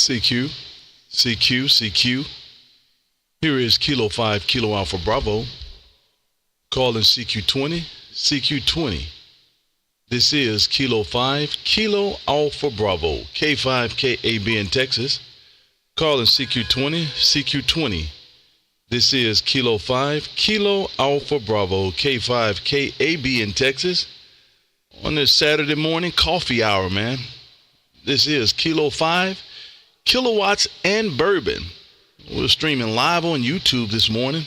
CQ, CQ, CQ. Here is Kilo 5, Kilo Alpha Bravo. Calling CQ20, CQ20. This is Kilo 5, Kilo Alpha Bravo, K5KAB in Texas. Calling CQ20, CQ20. This is Kilo 5, Kilo Alpha Bravo, K5KAB in Texas. On this Saturday morning coffee hour, man. This is Kilo 5, Kilowatts and Bourbon. We're streaming live on YouTube this morning.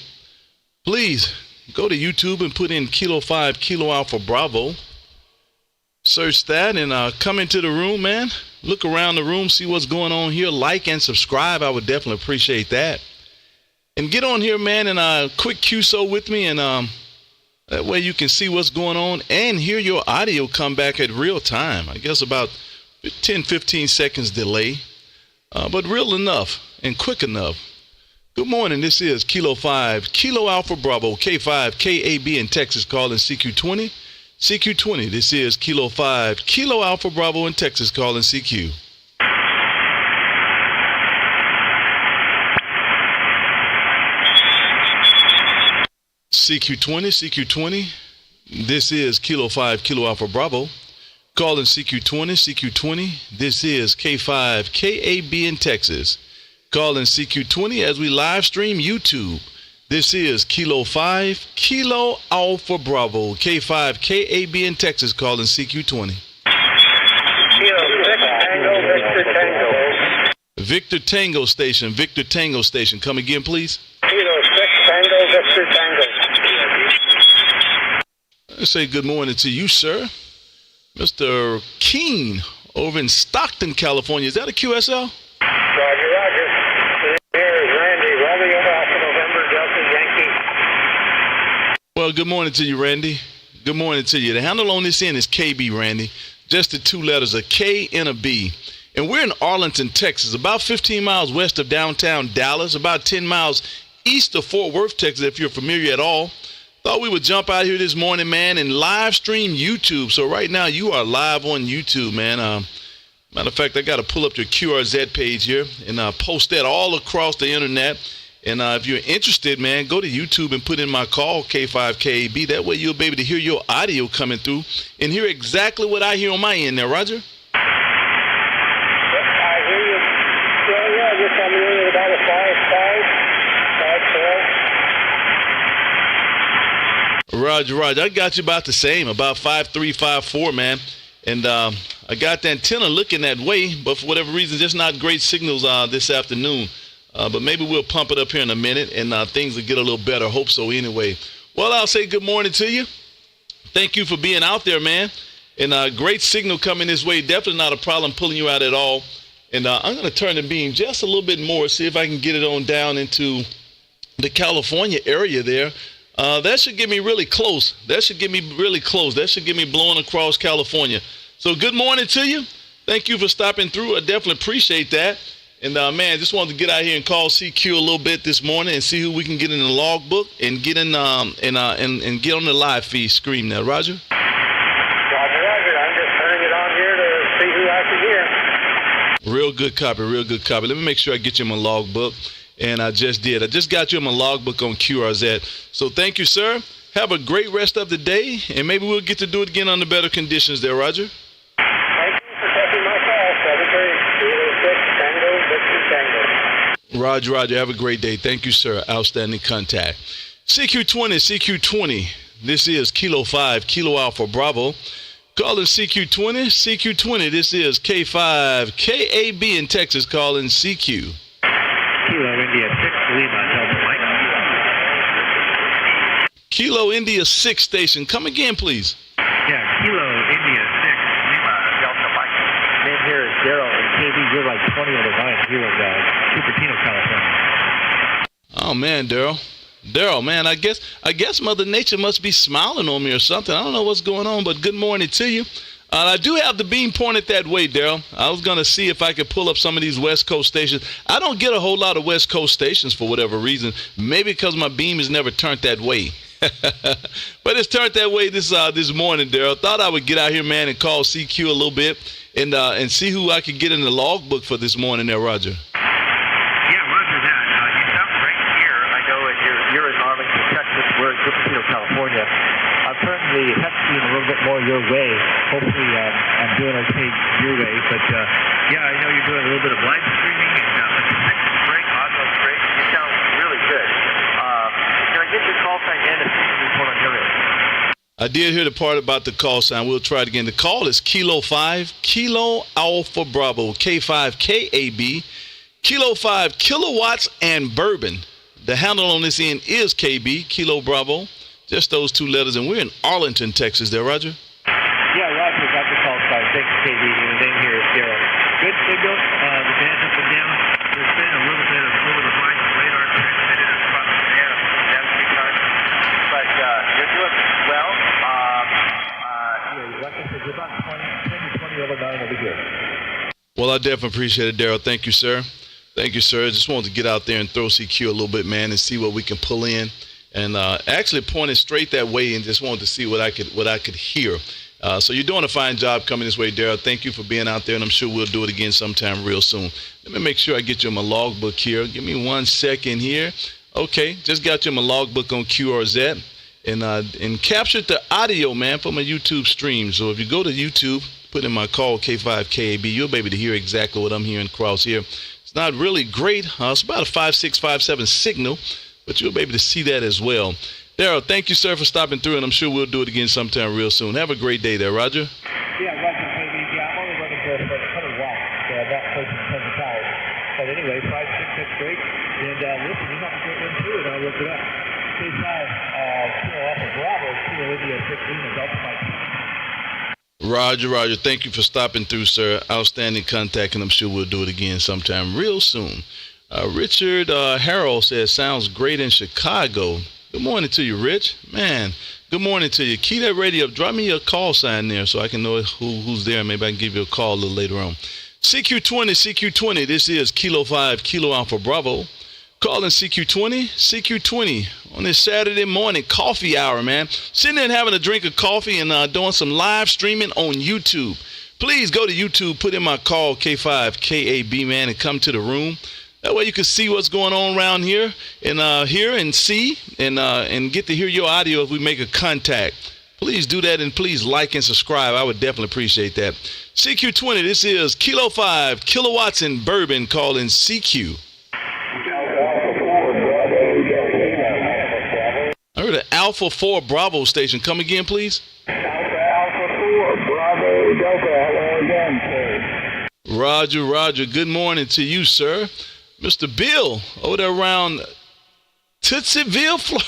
Please go to YouTube and put in Kilo 5, Kilo Alpha Bravo. Search that and come into the room, man. Look around the room, see what's going on here. Like and subscribe. I would definitely appreciate that. And get on here, man, and quick QSO with me, and that way you can see what's going on and hear your audio come back at real time. I guess about 10, 15 seconds delay, but real enough and quick enough. Good morning. This is Kilo 5, Kilo Alpha Bravo, K5KAB in Texas, calling CQ20. CQ20. This is Kilo 5, Kilo Alpha Bravo in Texas, calling CQ. CQ20, CQ20. This is Kilo 5, Kilo Alpha Bravo. Calling CQ20, CQ20. This is K5KAB in Texas. Calling CQ20 as we live stream YouTube. This is Kilo 5, Kilo Alpha Bravo, K5KAB in Texas, calling CQ20. Kilo 6 Tango, Victor Tango. Victor Tango Station, Victor Tango Station. Come again, please. Kilo 6 Tango, Victor Tango. Let's say good morning to you, sir. Mr. Keen over in Stockton, California. Is that a QSL? Roger, roger. Here is Randy, Romeo Alpha November, Delta Yankee. Well, good morning to you, Randy. Good morning to you. The handle on this end is KB, Randy. Just the two letters, a K and a B. And we're in Arlington, Texas, about 15 miles west of downtown Dallas, about 10 miles east of Fort Worth, Texas, if you're familiar at all. Thought we would jump out here this morning, man, and live stream YouTube. So right now you are live on YouTube, man. Matter of fact, I got to pull up your QRZ page here and post that all across the internet. And if you're interested, man, go to YouTube and put in my call, K5KAB. That way you'll be able to hear your audio coming through and hear exactly what I hear on my end now, Roger. I hear you. Yeah, just coming in at about a 5.5, 5.4. Roger. I got you about the same, about 5.3, 5.4, man. And I got the antenna looking that way, but for whatever reason, just not great signals this afternoon. But maybe we'll pump it up here in a minute, and things will get a little better. Hope so anyway. Well, I'll say good morning to you. Thank you for being out there, man. And great signal coming this way. Definitely not a problem pulling you out at all. And I'm going to turn the beam just a little bit more, see if I can get it on down into the California area there. That should get me really close. That should get me blowing across California. So good morning to you. Thank you for stopping through. I definitely appreciate that. And man, just wanted to get out here and call CQ a little bit this morning and see who we can get in the logbook and get in and get on the live feed screen now. Roger. Roger. I'm just turning it on here to see who I can hear. Real good copy. Let me make sure I get you in my logbook. And I just did. I just got you in my logbook on QRZ. So thank you, sir. Have a great rest of the day, and maybe we'll get to do it again under better conditions there, Roger. Thank you for taking my call. 736 Tango, Victor Tango. Roger. Have a great day. Thank you, sir. Outstanding contact. CQ20. This is Kilo 5, Kilo Alpha Bravo. Calling CQ20. This is K5KAB in Texas, calling CQ. Kilo India 6 Lima Delta Mike. Kilo India 6 station. Come again, please. Yeah, Kilo India 6 Lima Delta Mike. Name here is Daryl, and KB, you're like 20 over 9 here in Cupertino, California. Oh man, Daryl, man, I guess Mother Nature must be smiling on me or something. I don't know what's going on, but good morning to you. I do have the beam pointed that way, Daryl. I was going to see if I could pull up some of these West Coast stations. I don't get a whole lot of West Coast stations for whatever reason. Maybe because my beam is never turned that way. But it's turned that way this morning, Daryl. Thought I would get out here, man, and call CQ a little bit and see who I could get in the logbook for this morning there, Roger. Yeah, roger that. You sound great here. I know, and you're in Arlington, Texas. We're in Cupertino, California. I'm turning the hex beam a little bit more your way. Hopefully, I'm doing okay your way. But yeah, I know you're doing a little bit of live streaming, and but the signal is great, audio's great. You sound really good. Can I get your call sign and a speaker report on your end? I did hear the part about the call sign. We'll try it again. The call is Kilo 5, Kilo Alpha Bravo, K5 KAB, Kilo 5 Kilowatts and Bourbon. The handle on this end is KB, Kilo Bravo. Just those two letters. And we're in Arlington, Texas there, Roger. Yeah, Roger, got the call sign. Thanks, KB. Your name here is Daryl. Good signal. The band's up and down. There's been a little bit of over-the-line radar transmitted across the air from that retard. But you're doing well. Like I said, you're about 10 to 20 over 9 over here. Well, I definitely appreciate it, Daryl. Thank you, sir. Thank you, sir. Just wanted to get out there and throw CQ a little bit, man, and see what we can pull in. And actually pointed straight that way and just wanted to see what I could hear. So you're doing a fine job coming this way, Daryl. Thank you for being out there, and I'm sure we'll do it again sometime real soon. Let me make sure I get you in my logbook here. Give me 1 second here. Okay, just got you in my logbook on QRZ. And captured the audio, man, for my YouTube stream. So if you go to YouTube, put in my call K5KAB, you'll be able to hear exactly what I'm hearing across here. It's not really great. It's about a 5.6, 5.7 signal, but you'll be able to see that as well. Daryl, thank you, sir, for stopping through, and I'm sure we'll do it again sometime real soon. Have a great day there, Roger. Yeah, Roger, KB. Yeah, I'm only running for 100 watts, so I'm not pushing 10 power. But anyway, 5.6, that's great. And listen, you have a great one, too, and I'll look it up. K5, Kilo Alpha Bravo, Kilo India 16 is Delta Mike. Roger. Thank you for stopping through, sir. Outstanding contact, and I'm sure we'll do it again sometime real soon. Richard Harrell says, sounds great in Chicago. Good morning to you, Rich. Man, good morning to you. Key that radio up. Drop me a call sign there so I can know who's there. Maybe I can give you a call a little later on. CQ20. This is Kilo 5, Kilo Alpha Bravo. Calling CQ20 on this Saturday morning coffee hour, man. Sitting there and having a drink of coffee and doing some live streaming on YouTube. Please go to YouTube, put in my call K5 KAB, man, and come to the room. That way you can see what's going on around here and hear and see and get to hear your audio if we make a contact. Please do that, and please like and subscribe. I would definitely appreciate that. CQ20, this is Kilo 5, Kilowatts and Bourbon, calling CQ. I heard an Alpha 4 Bravo station. Come again, please. Alpha 4, Bravo, Delta, hello again, sir. Roger. Good morning to you, sir. Mr. Bill, over there around Tootsieville, Florida.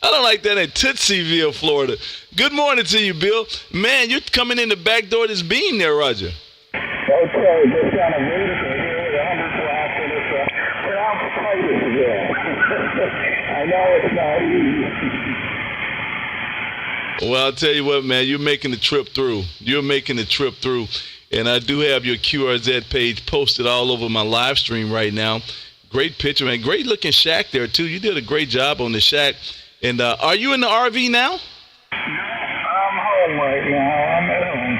I don't like that in Tootsieville, Florida. Good morning to you, Bill. Man, you're coming in the back door of this bean there, Roger. Okay, just on a minute here with 100 watts, and it's we're out for fighters again. I know it's not easy. Well, I'll tell you what, man, you're making the trip through. And I do have your QRZ page posted all over my live stream right now. Great picture, man. Great looking shack there, too. You did a great job on the shack. And are you in the RV now? No, I'm home right now. I'm at home.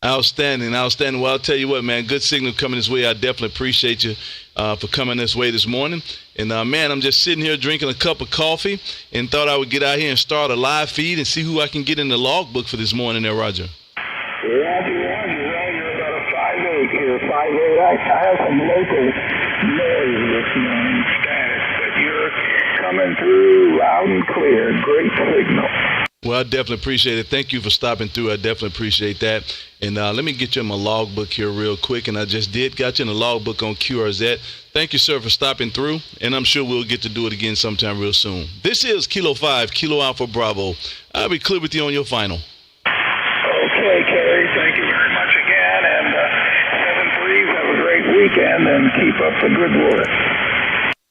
Outstanding. Well, I'll tell you what, man, good signal coming this way. I definitely appreciate you for coming this way this morning. And, man, I'm just sitting here drinking a cup of coffee and thought I would get out here and start a live feed and see who I can get in the logbook for this morning there, Roger. Roger. Well, you're about a 5.8 here. 5.8. I have some local noise this morning, static, but you're coming through loud and clear. Great signal. Well, I definitely appreciate it. Thank you for stopping through. I definitely appreciate that. And let me get you in my logbook here real quick. And I just got you in the logbook on QRZ. Thank you, sir, for stopping through. And I'm sure we'll get to do it again sometime real soon. This is Kilo 5, Kilo Alpha Bravo. I'll be clear with you on your final. Okay, Kerry, thank you very much again, and 7-3s, have a great weekend, and keep up the good work.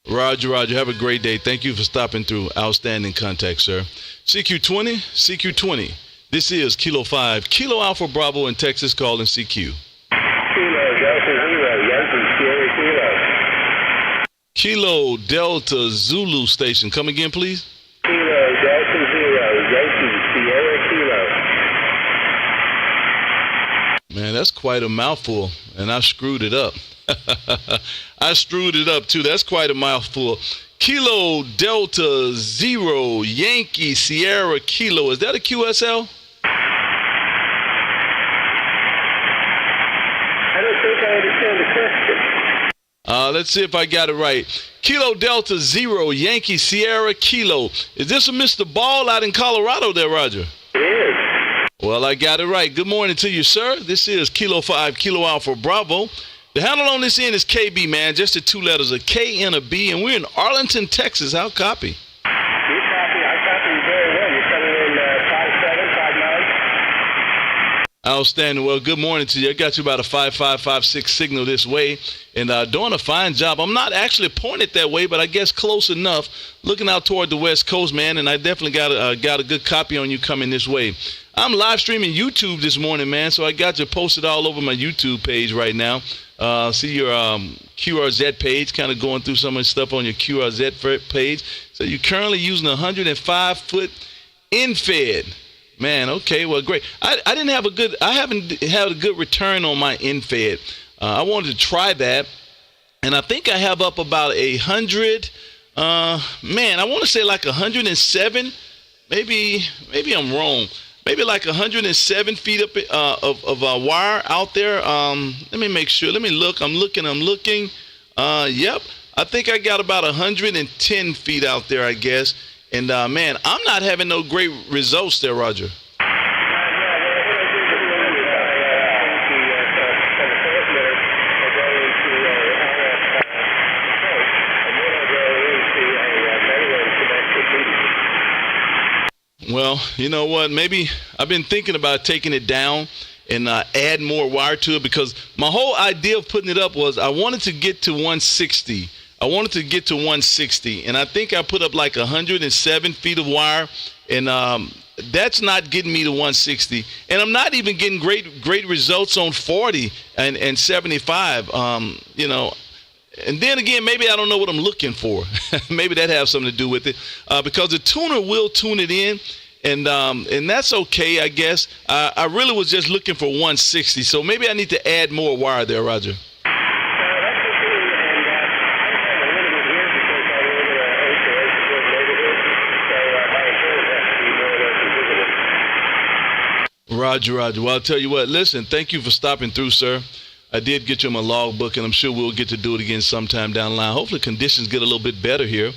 Roger. Have a great day. Thank you for stopping through. Outstanding contact, sir. CQ20. This is Kilo 5, Kilo Alpha Bravo in Texas, calling CQ. Kilo, Delta Zero, Yankee, Sierra Kilo. Kilo Delta Zulu station. Come again, please. Kilo, Delta Zero, Yankee, Sierra Kilo. Man, that's quite a mouthful, and I screwed it up. I screwed it up too. That's quite a mouthful. Kilo Delta Zero Yankee Sierra Kilo. Is that a QSL? I don't think I understand the question. Let's see if I got it right. Kilo Delta Zero Yankee Sierra Kilo. Is this a Mr. Ball out in Colorado there, Roger? It is. Well, I got it right. Good morning to you, sir. This is Kilo 5 Kilo Alpha Bravo. The handle on this end is KB, man. Just the two letters, a K and a B, and we're in Arlington, Texas. How copy? You copy. I copy very well. You're coming in 5759. Outstanding. Well, good morning to you. I got you about a 5556 signal this way, and doing a fine job. I'm not actually pointed that way, but I guess close enough. Looking out toward the West Coast, man, and I definitely got a good copy on you coming this way. I'm live streaming YouTube this morning, man, so I got you posted all over my YouTube page right now. See your QRZ page, kind of going through some of the stuff on your QRZ page. So you're currently using a 105-foot in-fed. Man, okay, well, great. I haven't had a good return on my in-fed. I wanted to try that, and I think I have up about 100. I want to say like 107. Maybe I'm wrong. Maybe like 107 feet up of wire out there. Let me make sure. Let me look. I'm looking. Yep. I think I got about 110 feet out there, I guess. And, man, I'm not having no great results there, Roger. Well, you know what? Maybe I've been thinking about taking it down and add more wire to it, because my whole idea of putting it up was I wanted to get to 160. And I think I put up like 107 feet of wire, and that's not getting me to 160. And I'm not even getting great results on 40 and 75. And then again, maybe I don't know what I'm looking for. Maybe that has something to do with it, because the tuner will tune it in, and that's okay, I guess. I really was just looking for 160, so maybe I need to add more wire there, Roger. Roger. Well, I'll tell you what. Listen, thank you for stopping through, sir. I did get you in my logbook, and I'm sure we'll get to do it again sometime down the line. Hopefully conditions get a little bit better here,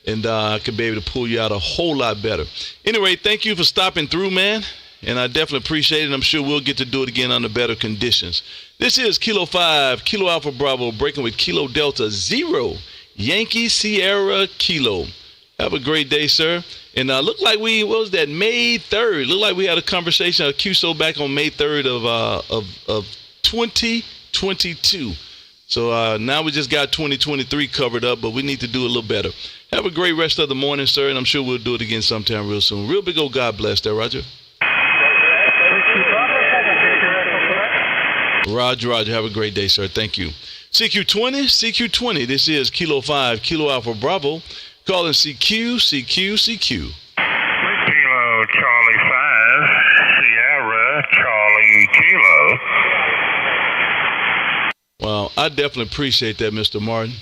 and I could be able to pull you out a whole lot better. Anyway, thank you for stopping through, man, and I definitely appreciate it. I'm sure we'll get to do it again under better conditions. This is Kilo 5, Kilo Alpha Bravo, breaking with Kilo Delta Zero, Yankee Sierra Kilo. Have a great day, sir. And looked like May 3rd. Looked like we had a conversation, a QSO back on May 3rd of 2022. So now we just got 2023 covered up, but we need to do a little better. Have a great rest of the morning, sir, and I'm sure we'll do it again sometime real soon. Real big old God bless there, Roger. Roger. Have a great day, sir. Thank you. CQ20. This is Kilo 5, Kilo Alpha Bravo. Calling CQ. Kilo Charlie 5, Sierra Charlie Kilo. Well, I definitely appreciate that, Mr. Martin.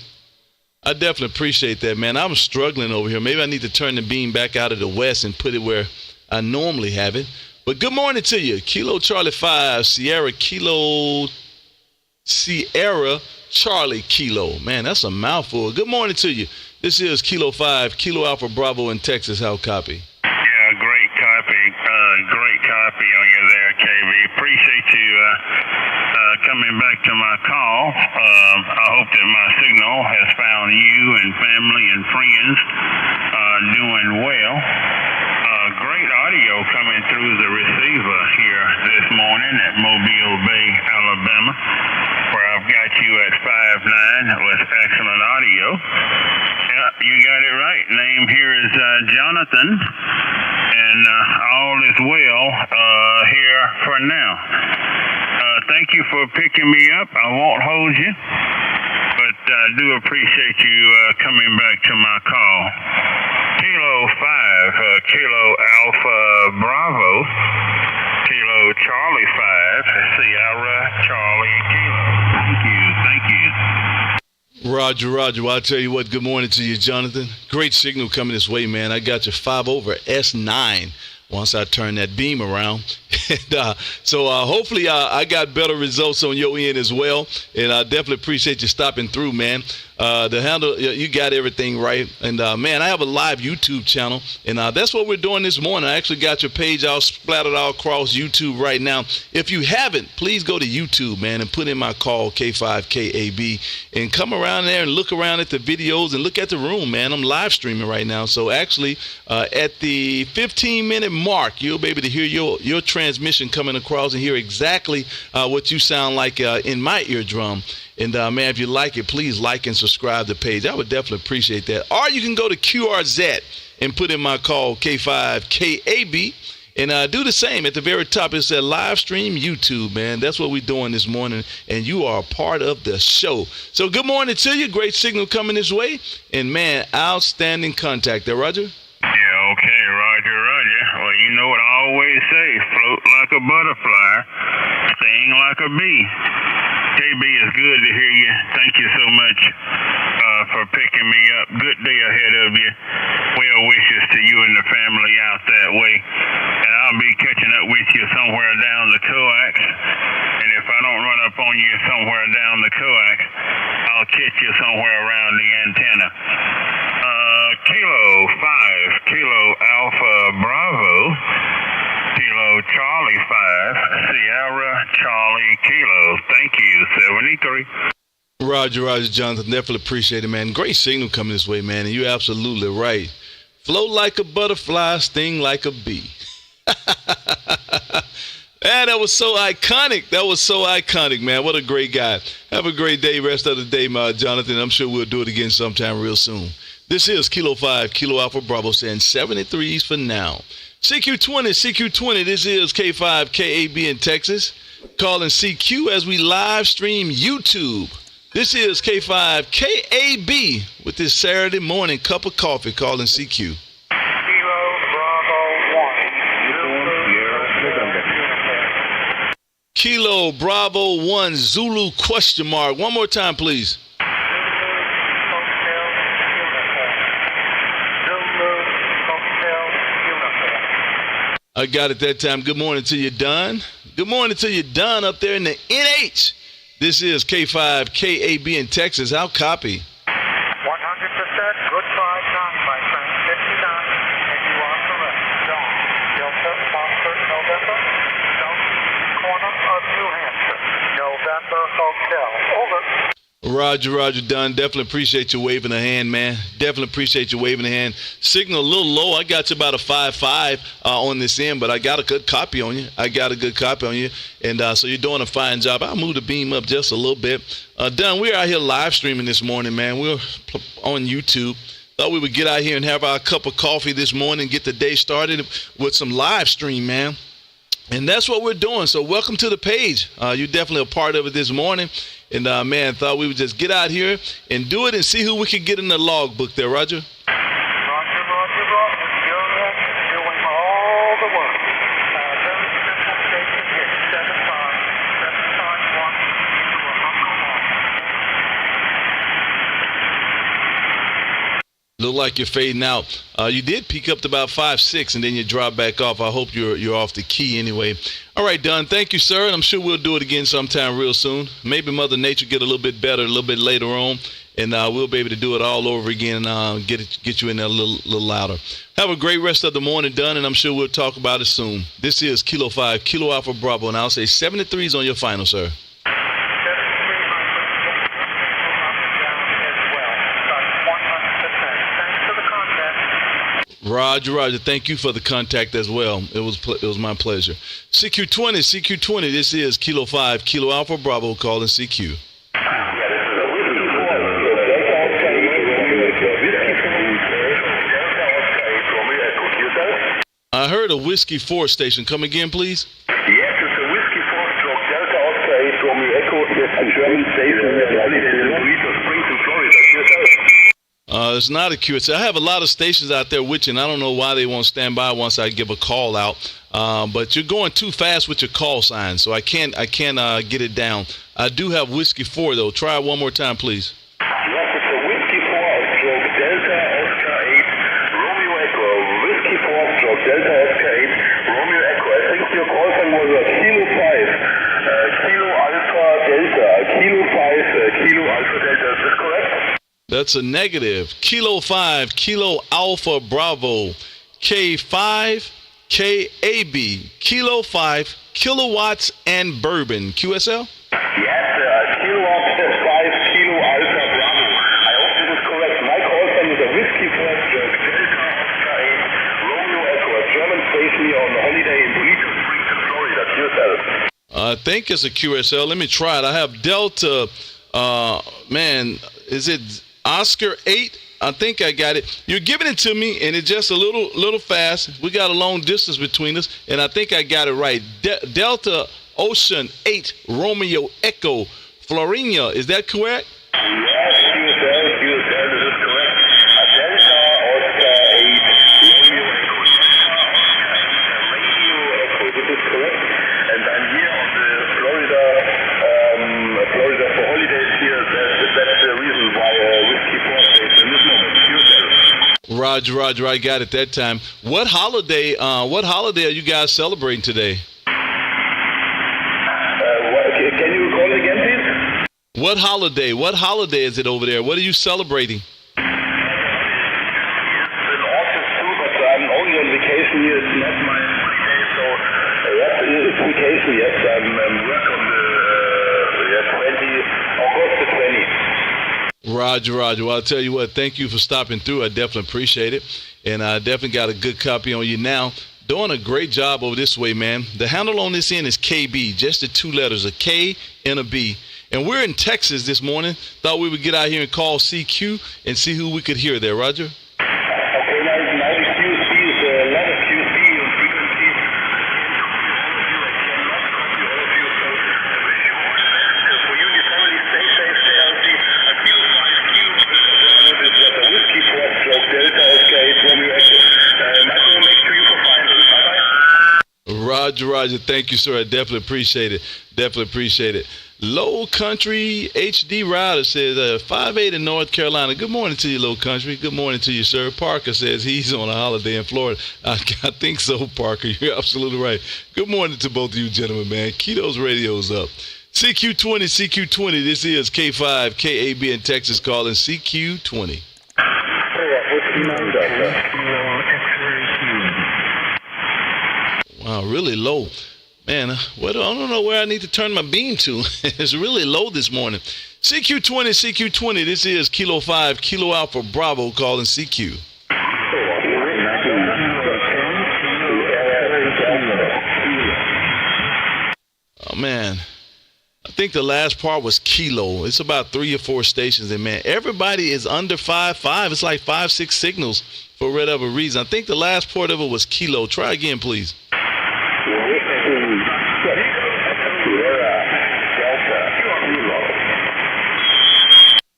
I definitely appreciate that, man. I'm struggling over here. Maybe I need to turn the beam back out of the west and put it where I normally have it. But good morning to you. Kilo Charlie 5, Sierra Charlie Kilo. Man, that's a mouthful. Good morning to you. This is Kilo 5, Kilo Alpha Bravo in Texas. How copy? Yeah, great copy on you there, KB. Appreciate you coming back to my call. I hope that my signal has found you and family and friends doing well. Great audio coming through the receiver here this morning at Mobile Bay, Alabama, where I've got you at 5'9" with excellent audio. Yeah, you got it right. Name here is Jonathan, and all is well here for now. Thank you for picking me up. I won't hold you, but I do appreciate you coming back to my call. Kilo 5, Kilo Alpha Bravo, Kilo Charlie 5, Sierra Roger, Roger. Well, I'll tell you what, good morning to you, Jonathan. Great signal coming this way, man. I got you 5 over S9 once I turn that beam around. And, so hopefully I got better results on your end as well. And I definitely appreciate you stopping through, man. The handle, you got everything right. And, man, I have a live YouTube channel. And that's what we're doing this morning. I actually got your page all splattered all across YouTube right now. If you haven't, please go to YouTube, man, and put in my call, K5KAB, and come around there and look around at the videos and look at the room, man. I'm live streaming right now. So actually, at the 15-minute mark, you'll be able to hear your transmission coming across and hear exactly what you sound like in my eardrum. And, man, if you like it, please like and subscribe to the page. I would definitely appreciate that. Or you can go to QRZ and put in my call, K5KAB, and do the same. At the very top, it said live stream YouTube, man. That's what we're doing this morning, and you are a part of the show. So good morning to you. Great signal coming this way. And, man, outstanding contact there, Roger. Yeah, okay, Roger, Roger. Well, you know what I always say, float like a butterfly, sting like a bee. KB, it's good to hear you. Thank you so much for picking me up. Good day ahead of you. Well wishes to you and the family out that way. And I'll be catching up with you somewhere down the coax. And if I don't run up on you somewhere down the coax, I'll catch you somewhere around the antenna. Kilo 5, Kilo Alpha Bravo, Kilo Charlie 5, Sierra Charlie Kilo. Thank you, 73. Roger, Roger, Jonathan. Definitely appreciate it, man. Great signal coming this way, man. And you're absolutely right. Float like a butterfly, sting like a bee. Man, that was so iconic. That was so iconic, man. What a great guy. Have a great day, rest of the day, my Jonathan. I'm sure we'll do it again sometime real soon. This is Kilo 5, Kilo Alpha Bravo, saying 73s for now. CQ20, this is K5KAB in Texas. Calling CQ as we live stream YouTube. This is K5KAB with this Saturday morning cup of coffee calling CQ. Kilo Bravo 1 Zulu question mark. One more time, please. I got it that time. Good morning to you, Don. Good morning to you, Don, up there in the NH. This is K5KAB in Texas. How copy? 100%. Good try, John, my friend. 59, and you are correct. John, Delta, Foxtrot, November, southeast corner of New Hampshire. November Hotel. Over. Roger, Roger, Dunn. Definitely appreciate you waving a hand, man. Definitely appreciate you waving a hand. Signal a little low. I got you about a 5.5 on this end, but I got a good copy on you. And so you're doing a fine job. I'll move the beam up just a little bit. Dunn, we're out here live streaming this morning, man. We're on YouTube. Thought we would get out here and have our cup of coffee this morning, get the day started with some live stream, man. And that's what we're doing. So welcome to the page. You're definitely a part of it this morning. And, man, thought we would just get out here and do it and see who we could get in the logbook there, Roger. Roger. You're doing all the work. Very simple station here. 751 to a Look like you're fading out. You did peak up to about 5.6, and then you drop back off. I hope you're off the key anyway. All right, Don. Thank you, sir. And I'm sure we'll do it again sometime real soon. Maybe Mother Nature get a little bit better a little bit later on, and we'll be able to do it all over again and get you in there a little louder. Have a great rest of the morning, Don, and I'm sure we'll talk about it soon. This is Kilo 5, Kilo Alpha Bravo, and I'll say 73s on your final, sir. Roger, Roger. Thank you for the contact as well. It was my pleasure. CQ20. This is Kilo 5, Kilo Alpha Bravo calling CQ. I heard a Whiskey 4 station. Come again, please. Yes, it's a Whiskey 4 stroke Delta Oscar 8 Romeo Echo. It's a German station in Burrito Springs in Florida. It's not a QSL. I have a lot of stations out there with you, and I don't know why they won't stand by once I give a call out. But you're going too fast with your call sign, so I can't get it down. I do have Whiskey 4 though. Try it one more time, please. Yes, That's a negative. Kilo 5, Kilo Alpha Bravo, K5, KAB, Kilo 5, Kilowatts and Bourbon. QSL? Yes, Kilowatts 5 Kilo Alpha Bravo. I hope this is correct. My call sign is a Whiskey 4 Stroke Delta Oscar 8 Romeo Echo, a German station here on the holiday in Bonito Springs in Florida. QSL. I think it's a QSL. Let me try it. I have Delta, is it Oscar 8? I think I got it. You're giving it to me, and it's just a little fast. We got a long distance between us, and I think I got it right. Delta Ocean 8 Romeo Echo Florinia. Is that correct? Yes, QSL, this is correct. A Delta Oscar 8 Romeo Echo, Delta Oscar 8 Radio Echo. This is correct. And I'm here on the Florida for holidays here. That's the reason why Whiskey 4 stays in this moment. QSL. Roger. I got it that time. What holiday are you guys celebrating today? Can you call it again, please? What holiday is it over there? What are you celebrating? It's in August too, but I'm only on vacation here. It's not my holiday, so yes, it's vacation. Yes, I'm work on the August the 20th. Roger. Well, I'll tell you what, thank you for stopping through. I definitely appreciate it. And I definitely got a good copy on you now. Doing a great job over this way, man. The handle on this end is KB, just the two letters, a K and a B. And we're in Texas this morning. Thought we would get out here and call CQ and see who we could hear there. Roger? Okay, now the QC is a lot of QC on frequency. For you and your family, stay safe, stay healthy. A Kilo 5 Kilo is a Whiskey 4 Stroke Delta Oscar 8 Romeo Echo. Michael, make sure you for finals. Bye-bye. Roger. Thank you, sir. I definitely appreciate it. Low Country HD Rider says 5'8" in North Carolina. Good morning to you, Low Country. Good morning to you, sir. Parker says he's on a holiday in Florida. I think so, Parker. You're absolutely right. Good morning to both of you gentlemen, man. Keto's radio's up. CQ20. This is K5, KAB in Texas calling CQ20. Wow, really low. Man, I don't know where I need to turn my beam to. It's really low this morning. CQ20. This is Kilo 5, Kilo Alpha Bravo calling CQ. Oh, man. I think the last part was Kilo. It's about 3 or 4 stations. And, man, everybody is under 5.5. It's like 5-6 signals for whatever reason. I think the last part of it was Kilo. Try again, please.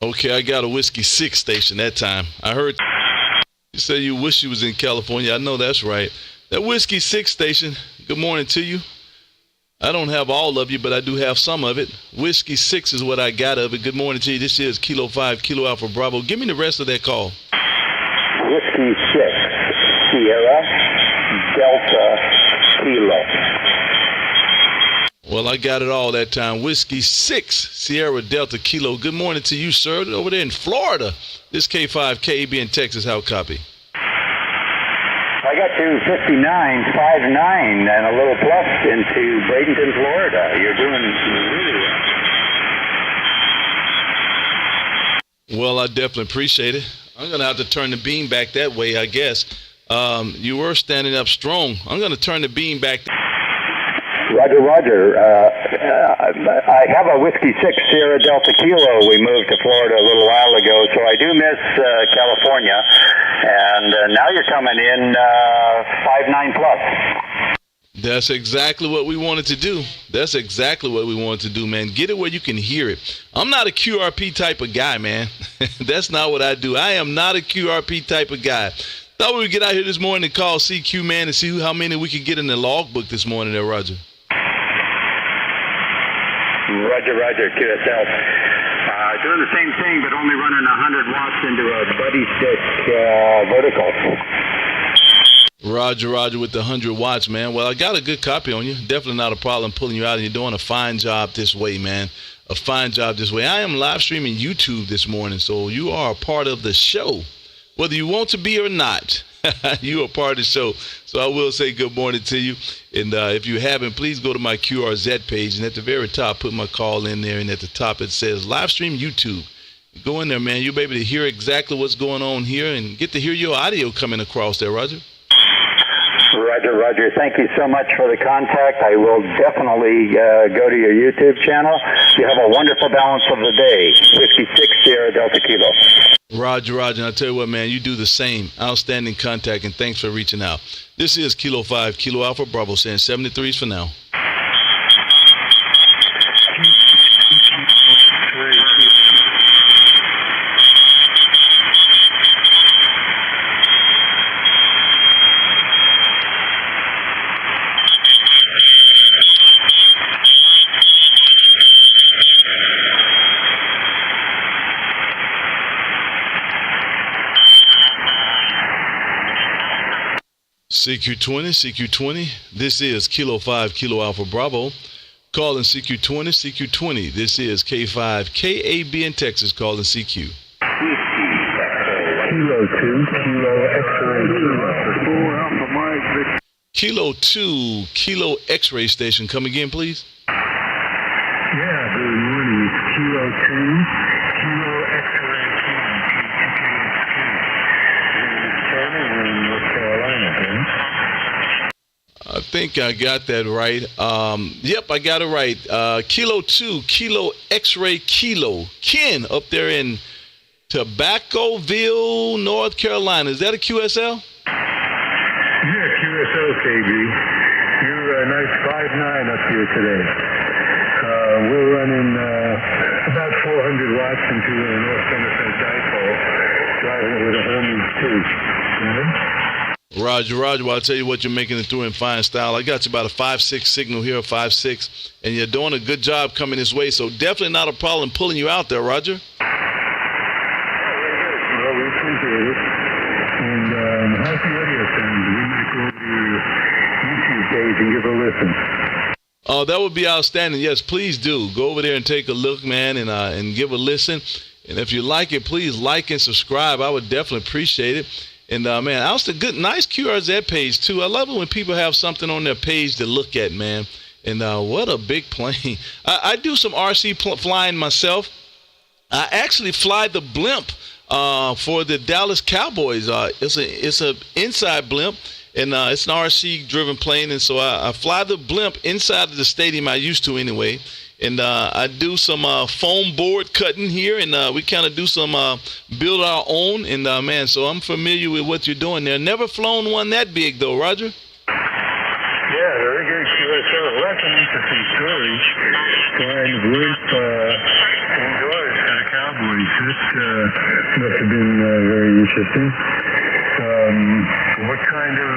Okay, I got a Whiskey 6 station that time. I heard you say you wish you was in California. I know that's right. That Whiskey 6 station, good morning to you. I don't have all of you, but I do have some of it. Whiskey 6 is what I got of it. Good morning to you. This is Kilo 5, Kilo Alpha Bravo. Give me the rest of that call. Whiskey 6, Sierra, Delta, Kilo. Well, I got it all that time. Whiskey 6, Sierra Delta Kilo. Good morning to you, sir. Over there in Florida. This K5, KAB in Texas. How copy? I got to 59.59 and a little plus into Bradenton, Florida. You're doing really well. Well, I definitely appreciate it. I'm going to have to turn the beam back that way, I guess. You were standing up strong. I'm going to turn the beam back. Roger. I have a Whiskey 6 Sierra Delta Kilo. We moved to Florida a little while ago, so I do miss California. And now you're coming in 5.9 plus. That's exactly what we wanted to do. Man. Get it where you can hear it. I'm not a QRP type of guy, man. That's not what I do. I am not a QRP type of guy. Thought we would get out here this morning and call CQ, man, and see how many we could get in the logbook this morning there, Roger. Roger, QSL. Doing the same thing, but only running 100 watts into a buddy stick vertical. Roger with the 100 watts, man. Well, I got a good copy on you. Definitely not a problem pulling you out, and you're doing a fine job this way, man. a fine job this way. I am live streaming YouTube this morning, so you are a part of the show, whether you want to be or not. You are part of the show. So I will say good morning to you. And if you haven't, please go to my QRZ page. And at the very top, put my call in there. And at the top, it says live stream YouTube. Go in there, man. You'll be able to hear exactly what's going on here and get to hear your audio coming across there, Roger. Roger. Thank you so much for the contact. I will definitely go to your YouTube channel. You have a wonderful balance of the day. 56 Sierra Delta Kilo. Roger. And I tell you what, man, you do the same. Outstanding contact, and thanks for reaching out. This is Kilo 5, Kilo Alpha Bravo, saying 73s for now. CQ20, this is Kilo 5, Kilo Alpha Bravo. Calling CQ20, this is K5, KAB in Texas, calling CQ. Kilo 2, Kilo X-ray, Kilo Alpha Mike. Kilo 2, Kilo X-ray station, come again, please. Yeah, good morning. It's Kilo 2, Kilo X-ray, We're in North Carolina, I think I got that right. Yep, I got it right. Kilo 2, Kilo X-ray Kilo. Ken up there in Tobaccoville, North Carolina. Is that a QSL? Yeah, QSL, KB. You're a nice 5'9" up here today. We're running about 400 watts into a North Somerset dipole, driving it with a Hermes 2. Roger. Well, I'll tell you what, you're making it through in fine style. I got you about a 5.6 signal here, a 5.6, and you're doing a good job coming this way, so definitely not a problem pulling you out there, Roger. Well, we appreciate it. And how's the audio sound? We might go over to your YouTube page and give a listen. Oh, that would be outstanding. Yes, please do. Go over there and take a look, man, and give a listen. And if you like it, please like and subscribe. I would definitely appreciate it. And, man, that's a good, nice QRZ page, too. I love it when people have something on their page to look at, man. And what a big plane. I do some RC flying myself. I actually fly the blimp for the Dallas Cowboys. It's a inside blimp, and it's an RC-driven plane. And so I fly the blimp inside of the stadium. I used to anyway. And I do some foam board cutting here, and we kind of do some build our own. And, man, so I'm familiar with what you're doing there. Never flown one that big, though, Roger. Yeah, very good QSL. Well, that's an interesting story. Flying the blimp indoors for the Cowboys. This must have been very interesting. What kind of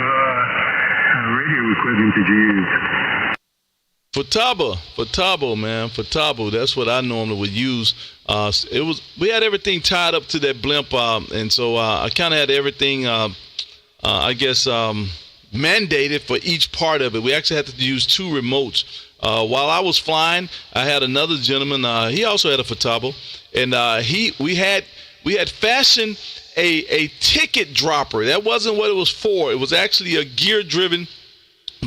radio equipment did you use? Futaba, man. Futaba. That's what I normally would use. We had everything tied up to that blimp, and so I kind of had everything, mandated for each part of it. We actually had to use two remotes. While I was flying, I had another gentleman. He also had a Futaba, and we had fashioned a ticket dropper. That wasn't what it was for. It was actually a gear-driven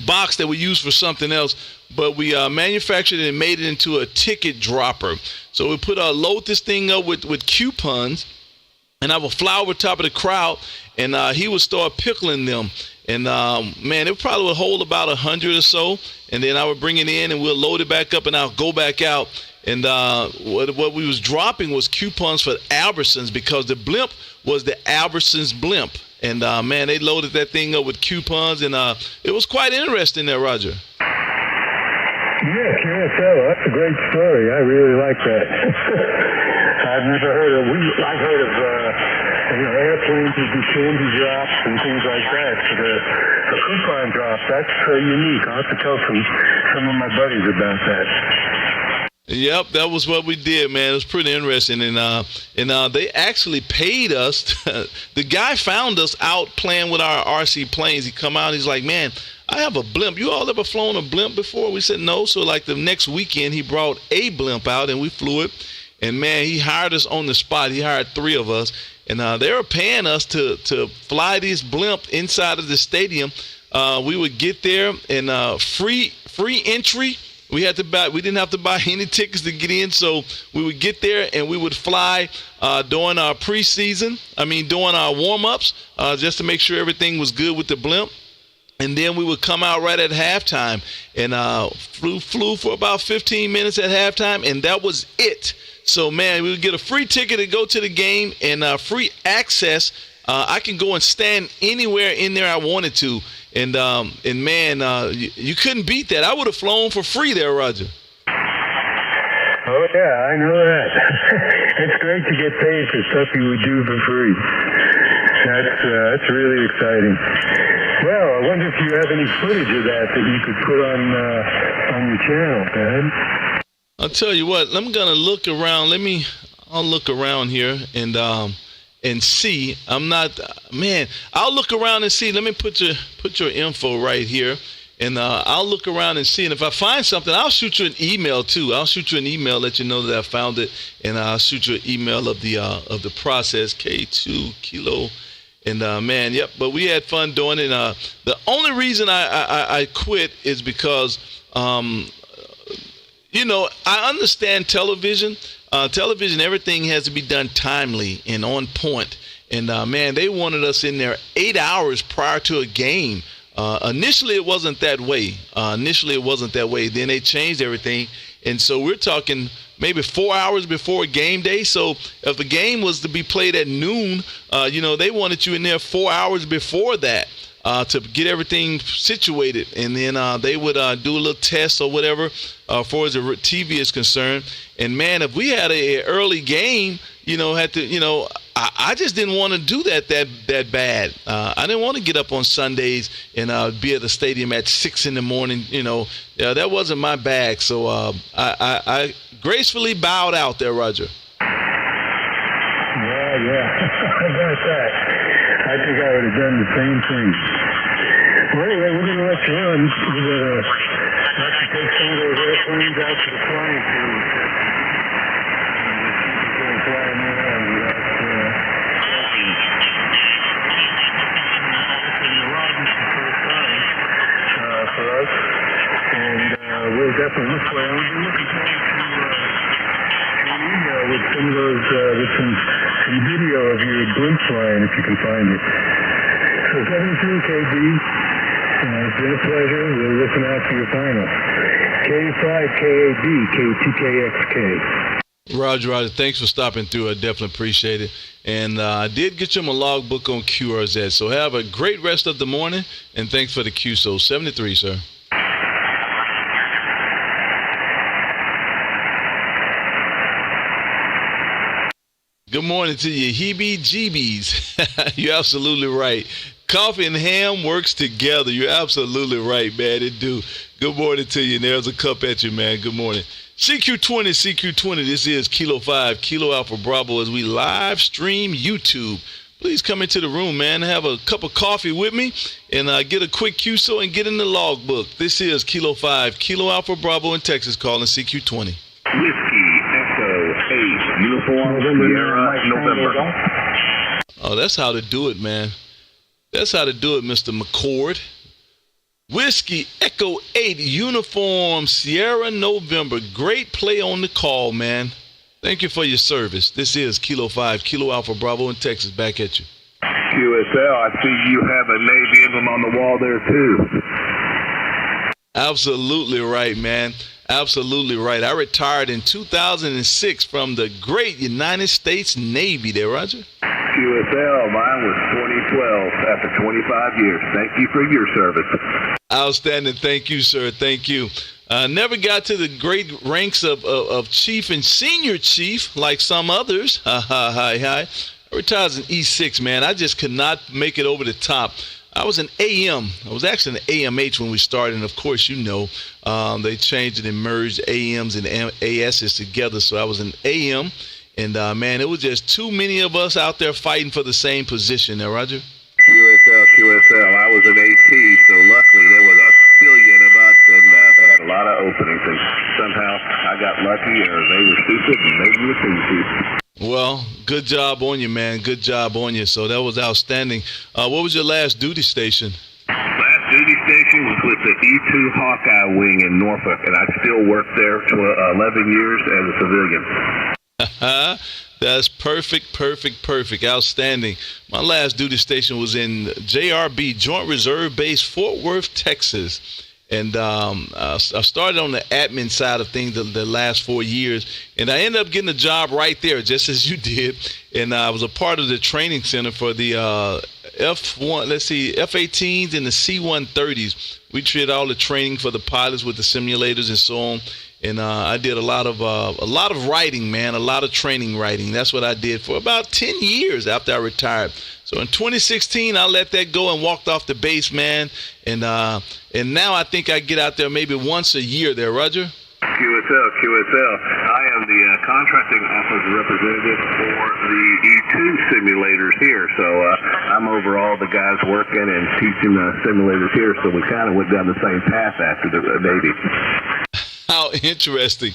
box that we used for something else, but we manufactured it and made it into a ticket dropper. So we load this thing up with coupons, and I would fly over top of the crowd, and he would start pickling them. And man, it probably would hold about 100 or so, and then I would bring it in, and we'll load it back up, and I'll go back out. And what we was dropping was coupons for Albertsons, because the blimp was the Albertsons blimp. And, man, they loaded that thing up with coupons, and it was quite interesting there, Roger. Yeah, QSL, that's a great story. I really like that. I've never heard of, I've heard of, airplanes with the candy drops and things like that. But a coupon drop, that's unique. I'll have to tell some of my buddies about that. Yep, that was what we did, man. It was pretty interesting, and they actually paid us. The guy found us out playing with our RC planes. He come out, he's like, man, I have a blimp. You all ever flown a blimp before? We said no. So like the next weekend, he brought a blimp out and we flew it. And man, he hired us on the spot. He hired 3 of us. And they were paying us to fly this blimp inside of the stadium. We would get there and free entry. We didn't have to buy any tickets to get in, so we would get there and we would fly during our during our warm-ups, just to make sure everything was good with the blimp. And then we would come out right at halftime and flew for about 15 minutes at halftime, and that was it. So, man, we would get a free ticket to go to the game and free access. I can go and stand anywhere in there I wanted to. And man, you couldn't beat that. I would have flown for free there, Roger. Oh, yeah, I know that. It's great to get paid for stuff you would do for free. That's really exciting. Well, I wonder if you have any footage of that you could put on your channel, Ben. I'll tell you what, I'm going to look around. I'll look around here and see. I'll look around and see. Let me put your info right here, and I'll look around and see. And if I find something, I'll shoot you an email too. I'll shoot you an email, let you know that I found it, and I'll shoot you an email of the process K2 Kilo. And man, yep. But we had fun doing it. The only reason I quit is because I understand television. Television, everything has to be done timely and on point. And, man, they wanted us in there 8 hours prior to a game. Initially, it wasn't that way. Then they changed everything. And so we're talking maybe 4 hours before game day. So if the game was to be played at noon, they wanted you in there 4 hours before that. To get everything situated, and then they would do a little test or whatever as far as the TV is concerned. And man, if we had an early game, I just didn't want to do that bad. I didn't want to get up on Sundays and be at the stadium at 6 in the morning. That wasn't my bag. So I gracefully bowed out there, Roger. Yeah. How about that? I think I would have done the same thing. Well, anyway, we're going to let you run. We're going to have to take some of those airplanes out to the flying field. And fly them around without for us. And we'll definitely look for it. I'm looking forward to an email with some of those, with some video of your blimp flying, if you can find it. So 73 KB, it's been a pleasure. We'll listen out for your final. K5KAB, K2KXK. Roger, thanks for stopping through. I definitely appreciate it. And I did get you my logbook on QRZ. So have a great rest of the morning, and thanks for the Q. So 73, sir. Good morning to you, heebie-jeebies. You're absolutely right. Coffee and ham works together. You're absolutely right, man. It do. Good morning to you. And there's a cup at you, man. Good morning. CQ20. This is Kilo 5, Kilo Alpha Bravo, as we live stream YouTube. Please come into the room, man. Have a cup of coffee with me and get a quick QSO and get in the logbook. This is Kilo 5, Kilo Alpha Bravo in Texas, calling CQ20. Whiskey Echo 8, Uniform Sierra November. Oh, that's how to do it, man. That's how to do it, Mr. McCord. Whiskey Echo 8, Uniform Sierra November. Great play on the call, man. Thank you for your service. This is Kilo 5, Kilo Alpha Bravo in Texas. Back at you. QSL, I see you have a Navy emblem on the wall there, too. Absolutely right, man. Absolutely right. I retired in 2006 from the great United States Navy there, Roger. QSL, mine was 2012 after 25 years. Thank you for your service. Outstanding. Thank you, sir. Thank you. Never got to the great ranks of chief and senior chief like some others. I retired as an E6, man. I just could not make it over the top. I was an AM. I was actually an AMH when we started, and of course, you know, they changed it and merged AMs and ASs together. So I was an AM, and man, it was just too many of us out there fighting for the same position. Now, Roger. USL QSL. I was an AT, so luckily there was a billion of us, and they had a lot of openings, and somehow I got lucky, or they were stupid and made me a team. Well, good job on you, man. Good job on you. So that was outstanding. What was your last duty station? Last duty station was with the E2 Hawkeye Wing in Norfolk, and I still work there for 11 years as a civilian. That's perfect. Outstanding. My last duty station was in JRB, Joint Reserve Base, Fort Worth, Texas. And I started on the admin side of things the last 4 years. And I ended up getting a job right there, just as you did. And I was a part of the training center for the F-18s and the C-130s. We did all the training for the pilots with the simulators and so on. And I did a lot of writing, man, a lot of training writing. That's what I did for about 10 years after I retired. So in 2016, I let that go and walked off the base, man. And now I think I get out there maybe once a year there, Roger. QSL. I am the contracting office representative for the E2 simulators here. So I'm over all the guys working and teaching simulators here. So we kind of went down the same path after the Navy. How interesting,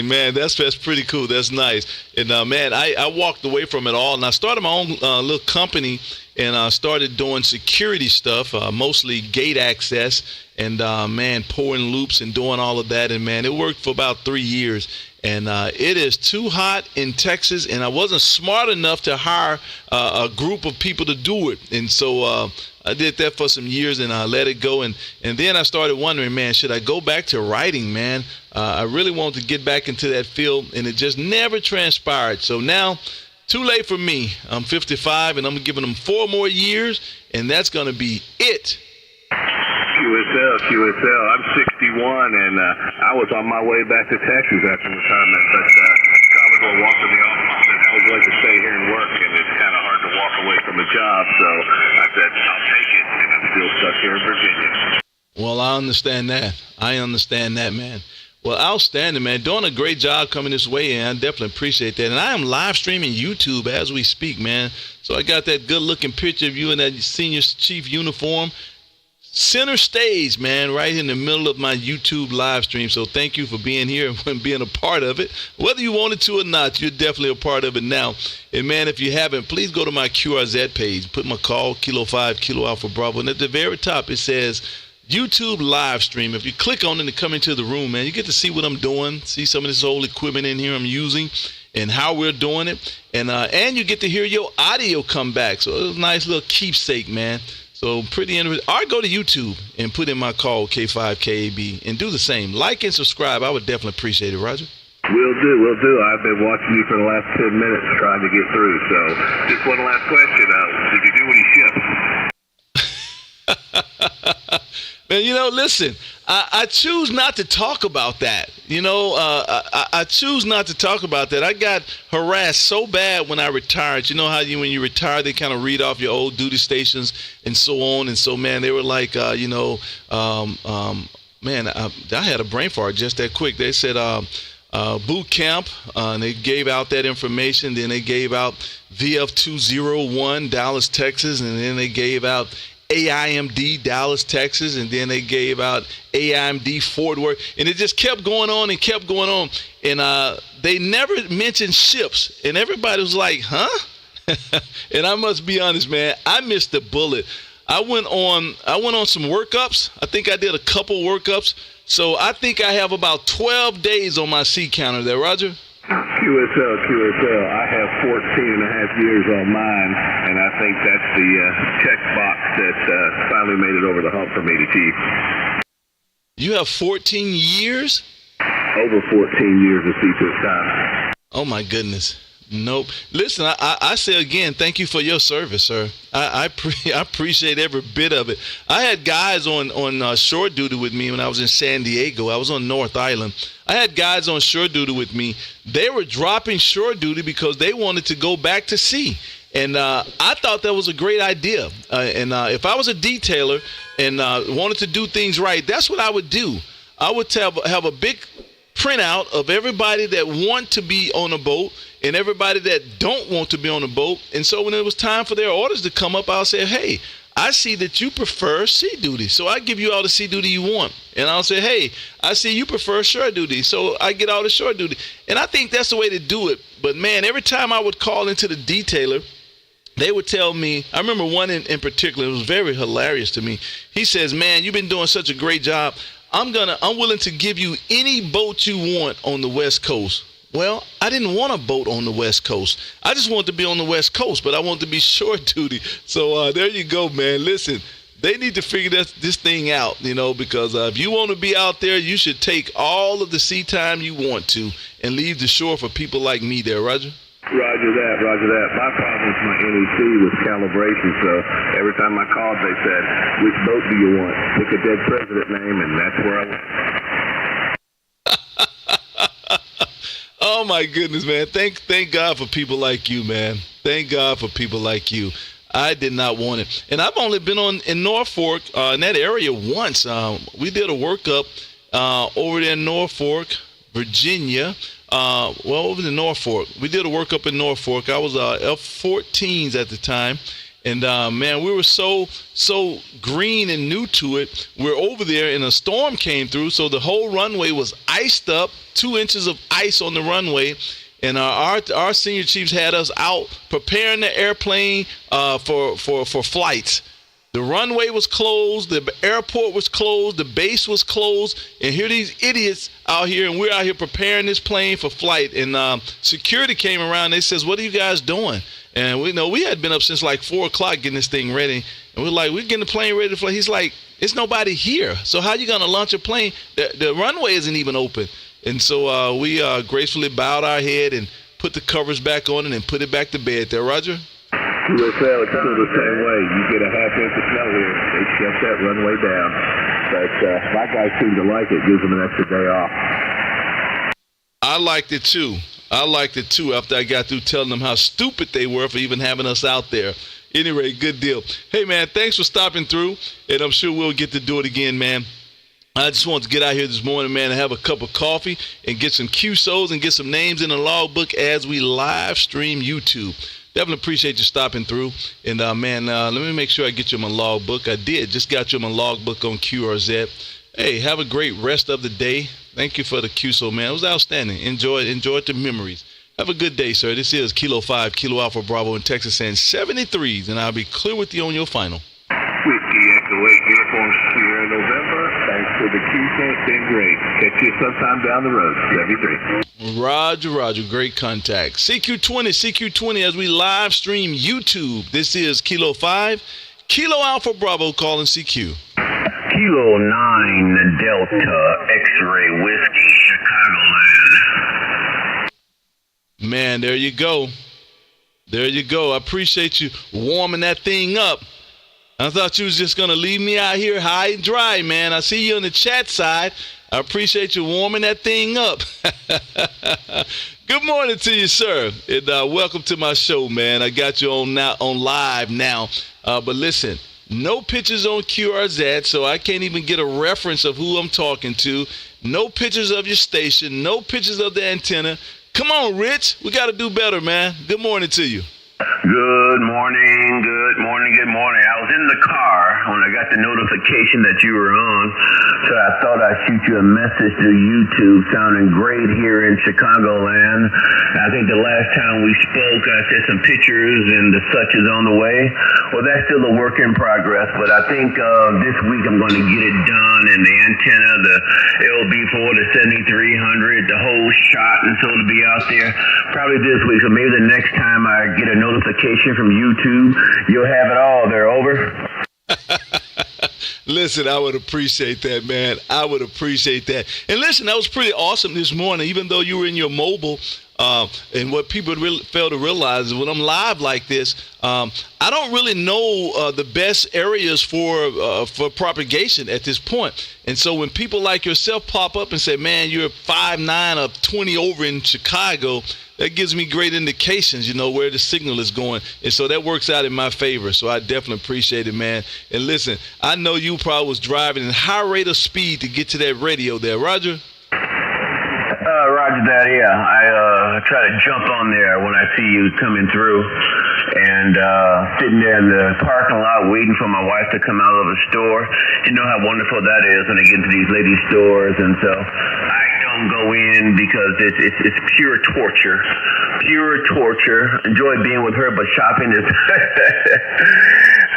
man. That's pretty cool. That's nice. And man, I walked away from it all, and I started my own little company, and I started doing security stuff, mostly gate access, and man, pouring loops and doing all of that. And man, it worked for about 3 years. And it is too hot in Texas, and I wasn't smart enough to hire a group of people to do it. And so I did that for some years, and I let it go. And then I started wondering, man, should I go back to writing, man? I really wanted to get back into that field, and it just never transpired. So now, too late for me. I'm 55, and I'm giving them 4 more years, and that's going to be it. QSL. I'm 61, and I was on my way back to Texas after retirement, but Commodore walked in the office and I would like to stay here and work, and it's kind of hard to walk away from a job, so I said, I'll take it, and I'm still stuck here in Virginia. Well, I understand that, man. Well, outstanding, man. Doing a great job coming this way, and I definitely appreciate that. And I am live streaming YouTube as we speak, man. So I got that good-looking picture of you in that senior chief uniform. Center stage, man, right in the middle of my YouTube live stream. So thank you for being here and being a part of it. Whether you wanted to or not, you're definitely a part of it now. And, man, if you haven't, please go to my QRZ page. Put my call, Kilo 5, Kilo Alpha Bravo. And at the very top, it says YouTube live stream. If you click on it and come into the room, man, you get to see what I'm doing, see some of this old equipment in here I'm using and how we're doing it. And you get to hear your audio come back. So it's a nice little keepsake, man. So pretty interesting. Or go to YouTube and put in my call, K5KAB, and do the same. Like and subscribe. I would definitely appreciate it, Roger. Will do. I've been watching you for the last 10 minutes trying to get through. So just one last question. Did you do any ships? Man, listen, I choose not to talk about that. I choose not to talk about that. I got harassed so bad when I retired. You know how when you retire, they kind of read off your old duty stations and so on. And so, man, they were like, man, I had a brain fart just that quick. They said boot camp, and they gave out that information. Then they gave out VF201, Dallas, Texas, and then they gave out AIMD, Dallas, Texas, and then they gave out AIMD, Fort Worth, and it just kept going on and kept going on, and they never mentioned ships, and everybody was like, huh? And I must be honest, man, I missed the bullet. I went on some workups. I think I did a couple workups, so I think I have about 12 days on my sea counter there, Roger. QSL. I have 14 and a half years on mine, and I think that's the check box that finally made it over the hump for me to Chief. You have 14 years? Over 14 years of CPIP time. Oh, my goodness. Nope. Listen, I say again, thank you for your service, sir. I appreciate every bit of it. I had guys on shore duty with me when I was in San Diego. I was on North Island. I had guys on shore duty with me. They were dropping shore duty because they wanted to go back to sea. And I thought that was a great idea. And if I was a detailer and wanted to do things right, that's what I would do. I would have a big printout of everybody that want to be on a boat and everybody that don't want to be on a boat. And so when it was time for their orders to come up, I'll say, hey, I see that you prefer sea duty, so I give you all the sea duty you want. And I'll say, hey, I see you prefer shore duty, so I get all the shore duty. And I think that's the way to do it. But, man, every time I would call into the detailer, they would tell me, I remember one in particular, it was very hilarious to me. He says, man, you've been doing such a great job. I'm willing to give you any boat you want on the West Coast. Well, I didn't want a boat on the West Coast. I just wanted to be on the West Coast, but I wanted to be shore duty. So there you go, man. Listen, they need to figure this thing out, because if you want to be out there, you should take all of the sea time you want to and leave the shore for people like me there, Roger. Roger that. My problem with my NEC was calibration, so every time I called, they said, which boat do you want? Pick a dead president name, and that's where I went. Oh, my goodness, man. Thank God for people like you, man. Thank God for people like you. I did not want it. And I've only been in Norfolk, in that area once. We did a workup over there in Norfolk, Virginia. Over in Norfolk. We did a workup in Norfolk. I was F-14s at the time. And, man, we were so green and new to it. We're over there and a storm came through, so the whole runway was iced up, 2 inches of ice on the runway. And our senior chiefs had us out preparing the airplane for flights. The runway was closed, the airport was closed, the base was closed, and here these idiots out here, and we're out here preparing this plane for flight. And security came around, they says, what are you guys doing? And we had been up since like 4 o'clock getting this thing ready. And we're like, we're getting the plane ready to fly. He's like, it's nobody here. So how you going to launch a plane? The runway isn't even open. And so we gracefully bowed our head and put the covers back on it and put it back to bed there, Roger. USL, it's still the same way. You get a half inch of snow here, they shut that runway down. But my guys seem to like it. Gives them an extra day off. I liked it too after I got through telling them how stupid they were for even having us out there. Anyway, good deal. Hey, man, thanks for stopping through, and I'm sure we'll get to do it again, man. I just wanted to get out here this morning, man, and have a cup of coffee and get some QSOs and get some names in the logbook as we live stream YouTube. Definitely appreciate you stopping through. And, man, let me make sure I get you my logbook. I did. Just got you my logbook on QRZ. Hey, have a great rest of the day. Thank you for the QSO, man. It was outstanding. Enjoyed the memories. Have a good day, sir. This is Kilo 5, Kilo Alpha Bravo in Texas and 73s, and I'll be clear with you on your final. Whiskey Echo 8, uniform Sierra November. Thanks for the QSO. It's been great. Catch you sometime down the road. 73. Roger. Great contact. CQ20 as we live stream YouTube. This is Kilo 5, Kilo Alpha Bravo calling CQ. Kilo 9 Delta X-Ray Whiskey, Chicagoland. Man, there you go. I appreciate you warming that thing up. I thought you was just going to leave me out here high and dry, man. I see you on the chat side. I appreciate you warming that thing up. Good morning to you, sir. And welcome to my show, man. I got you on live now. But listen, no pictures on QRZ, so I can't even get a reference of who I'm talking to. No pictures of your station. No pictures of the antenna. Come on, Rich. We got to do better, man. Good morning to you. Good morning. I was in the car when I got the notification that you were on, so I thought I'd shoot you a message to YouTube. Sounding great here in Chicagoland. I think the last time we spoke, I said some pictures and the such is on the way. Well, that's still a work in progress, but I think this week I'm going to get it done, and the antenna, the LB4, the 7300, the whole shot, and so it'll be out there probably this week. So maybe the next time I get a notification from YouTube, you'll have it all there. Over. Listen, I would appreciate that, man. I would appreciate that. And listen, that was pretty awesome this morning, even though you were in your mobile. And what people fail to realize is when I'm live like this, I don't really know the best areas for propagation at this point. And so when people like yourself pop up and say, man, you're 5'9" or 20 over in Chicago, that gives me great indications, where the signal is going. And so that works out in my favor. So I definitely appreciate it, man. And listen, I know you probably was driving at high rate of speed to get to that radio there, Roger. Roger that. Yeah, I try to jump on there when I see you coming through, and sitting there in the parking lot waiting for my wife to come out of the store. You know how wonderful that is when I get into these ladies' stores, and so I don't go in because it's pure torture. Pure torture. Enjoy being with her, but shopping is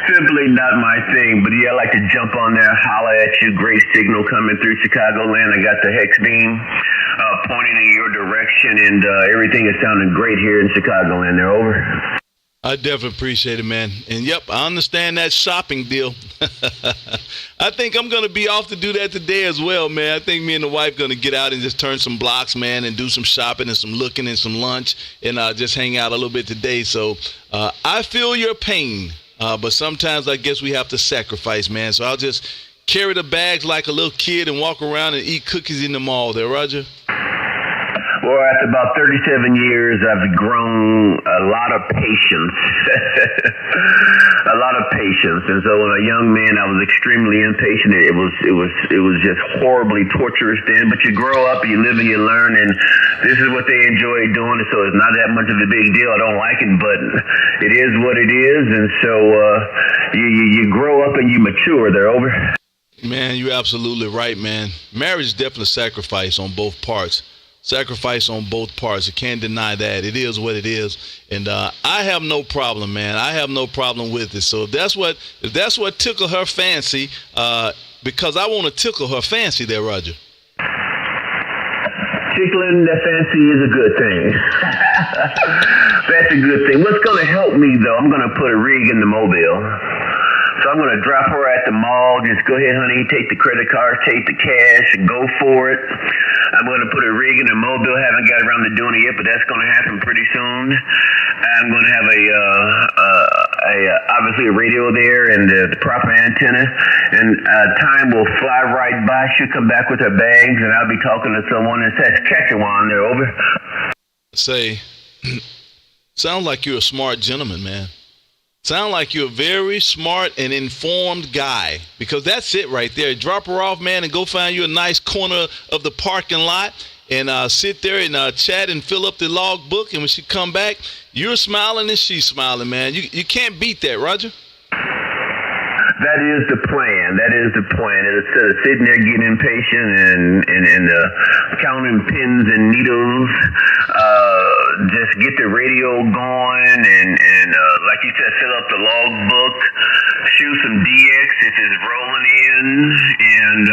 simply not my thing. But yeah, I like to jump on there, holler at you. Great signal coming through Chicagoland. I got the hex beam pointing in your direction, and everything is sounding great here in Chicagoland. They're over. I definitely appreciate it, man. And yep, I understand that shopping deal. I think I'm going to be off to do that today as well, man. I think me and the wife going to get out and just turn some blocks, man, and do some shopping and some looking and some lunch, and just hang out a little bit today. So I feel your pain, but sometimes I guess we have to sacrifice, man. So I'll just carry the bags like a little kid and walk around and eat cookies in the mall there, Roger. Well, after about 37 years, I've grown a lot of patience. A lot of patience. And so when a young man, I was extremely impatient. It was just horribly torturous then. But you grow up, you live and you learn, and this is what they enjoy doing. So it's not that much of a big deal. I don't like it, but it is what it is. And so you grow up and you mature. They're over. Man, you're absolutely right, man. Marriage is definitely a sacrifice on both parts. Sacrifice on both parts. You can't deny that. It is what it is. And I have no problem, man. I have no problem with it. So if that's what tickled her fancy, because I want to tickle her fancy there, Roger. Tickling the fancy is a good thing. That's a good thing. What's going to help me, though, I'm going to put a rig in the mobile. So I'm going to drop her at the mall. Just go ahead, honey, take the credit card, take the cash, go for it. I'm going to put a rig in the mobile. Haven't got around to doing it yet, but that's going to happen pretty soon. I'm going to have obviously a radio there and the proper antenna. And time will fly right by. She'll come back with her bags, and I'll be talking to someone that says, Saskatchewan, they're over. Say, sound like you're a smart gentleman, man. Sound like you're a very smart and informed guy, because that's it right there. Drop her off, man, and go find you a nice corner of the parking lot and sit there and chat and fill up the log book. And when she come back, you're smiling and she's smiling, man. You can't beat that, Roger. That is the plan. That is the plan. Instead of sitting there getting impatient and counting pins and needles, just get the radio going and like you said, fill up the logbook, shoot some DX if it's rolling in, and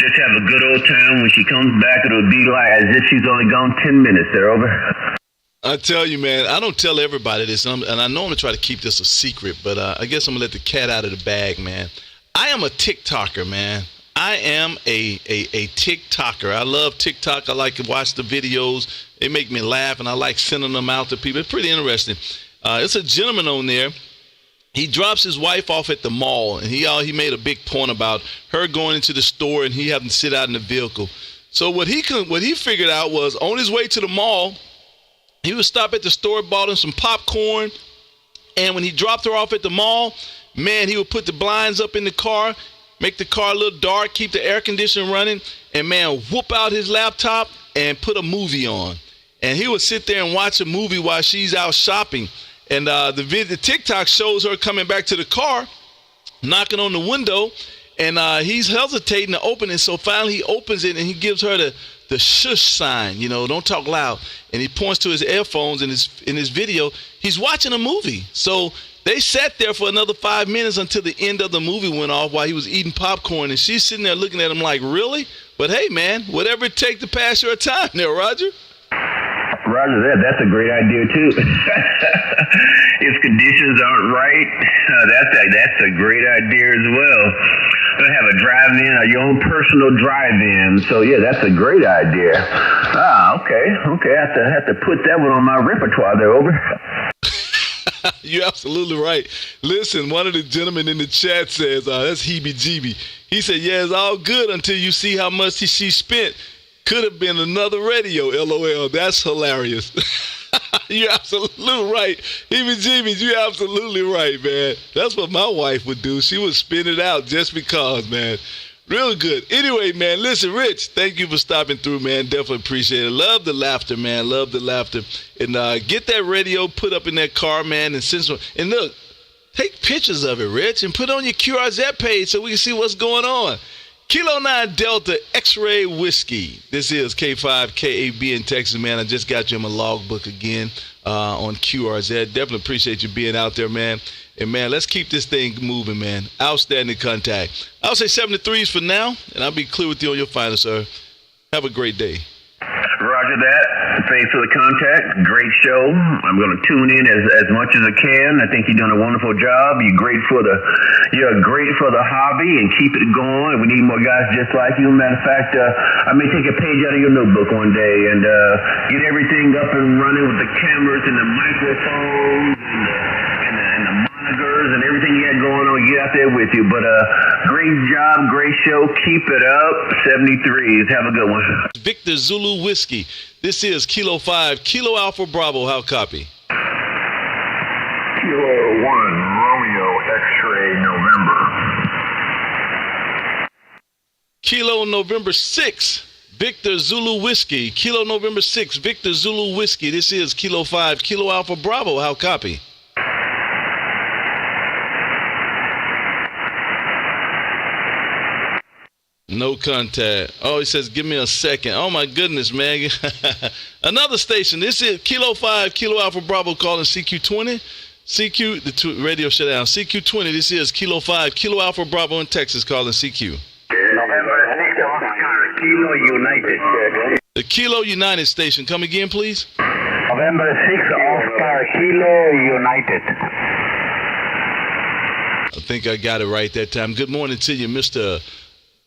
just have a good old time. When she comes back, it'll be like as if she's only gone 10 minutes. They're over. I tell you, man, I don't tell everybody this, and I know I'm going to try to keep this a secret, but I guess I'm going to let the cat out of the bag, man. I am a TikToker, man. I am a TikToker. I love TikTok. I like to watch the videos. They make me laugh, and I like sending them out to people. It's pretty interesting. It's a gentleman on there. He drops his wife off at the mall, and he made a big point about her going into the store and he having to sit out in the vehicle. So what he figured out was on his way to the mall, he would stop at the store, bought him some popcorn, and when he dropped her off at the mall, man, he would put the blinds up in the car, make the car a little dark, keep the air conditioning running, and, man, whoop out his laptop and put a movie on. And he would sit there and watch a movie while she's out shopping. And the TikTok shows her coming back to the car, knocking on the window, and he's hesitating to open it. So finally he opens it, and he gives her the shush sign, don't talk loud. And he points to his earphones in his video. He's watching a movie. So they sat there for another 5 minutes until the end of the movie went off while he was eating popcorn. And she's sitting there looking at him like, really? But hey, man, whatever it takes to pass your time there, Roger. Roger that. That's a great idea, too. If conditions aren't right, that's a great idea as well. Have a drive-in, your own personal drive-in. So, yeah, that's a great idea. Okay. I have to put that one on my repertoire there, over. You're absolutely right. Listen, one of the gentlemen in the chat says, that's heebie-jeebie. He said, yeah, it's all good until you see how much she spent. Could have been another radio, LOL. That's hilarious. You're absolutely right. Heebie-jeebies, you're absolutely right, man. That's what my wife would do. She would spin it out just because, man. Real good. Anyway, man, listen, Rich, thank you for stopping through, man. Definitely appreciate it. Love the laughter, man. Love the laughter. And get that radio put up in that car, man, and send some. And look, take pictures of it, Rich, and put it on your QRZ page so we can see what's going on. Kilo 9 Delta X-Ray Whiskey. This is K5 KAB in Texas, man. I just got you in my logbook again on QRZ. Definitely appreciate you being out there, man. And, man, let's keep this thing moving, man. Outstanding contact. I'll say 73s for now, and I'll be clear with you on your final, sir. Have a great day. Roger that. Thanks for the contact. Great show. I'm going to tune in as much as I can. I think you're doing a wonderful job. You're great for the hobby, and keep it going. We need more guys just like you. Matter of fact, I may take a page out of your notebook one day and get everything up and running with the cameras and the microphones and the monitors and everything you got going on. Get out there with you. But great job, great show. Keep it up. 73s. Have a good one. Victor Zulu Whiskey. This is Kilo 5, Kilo Alpha Bravo. How copy? Kilo 1, Romeo X-Ray November. Kilo November 6, Victor Zulu Whiskey. Kilo November 6, Victor Zulu Whiskey. This is Kilo 5, Kilo Alpha Bravo. How copy? No contact. Oh, he says, give me a second. Oh, my goodness, man. Another station. This is Kilo 5, Kilo Alpha Bravo calling CQ20. CQ, the radio shut down. CQ20, this is Kilo 5, Kilo Alpha Bravo in Texas calling CQ. November 6, Oscar, Kilo United. The Kilo United station. Come again, please. November 6, Oscar, Kilo United. I think I got it right that time. Good morning to you, Mr.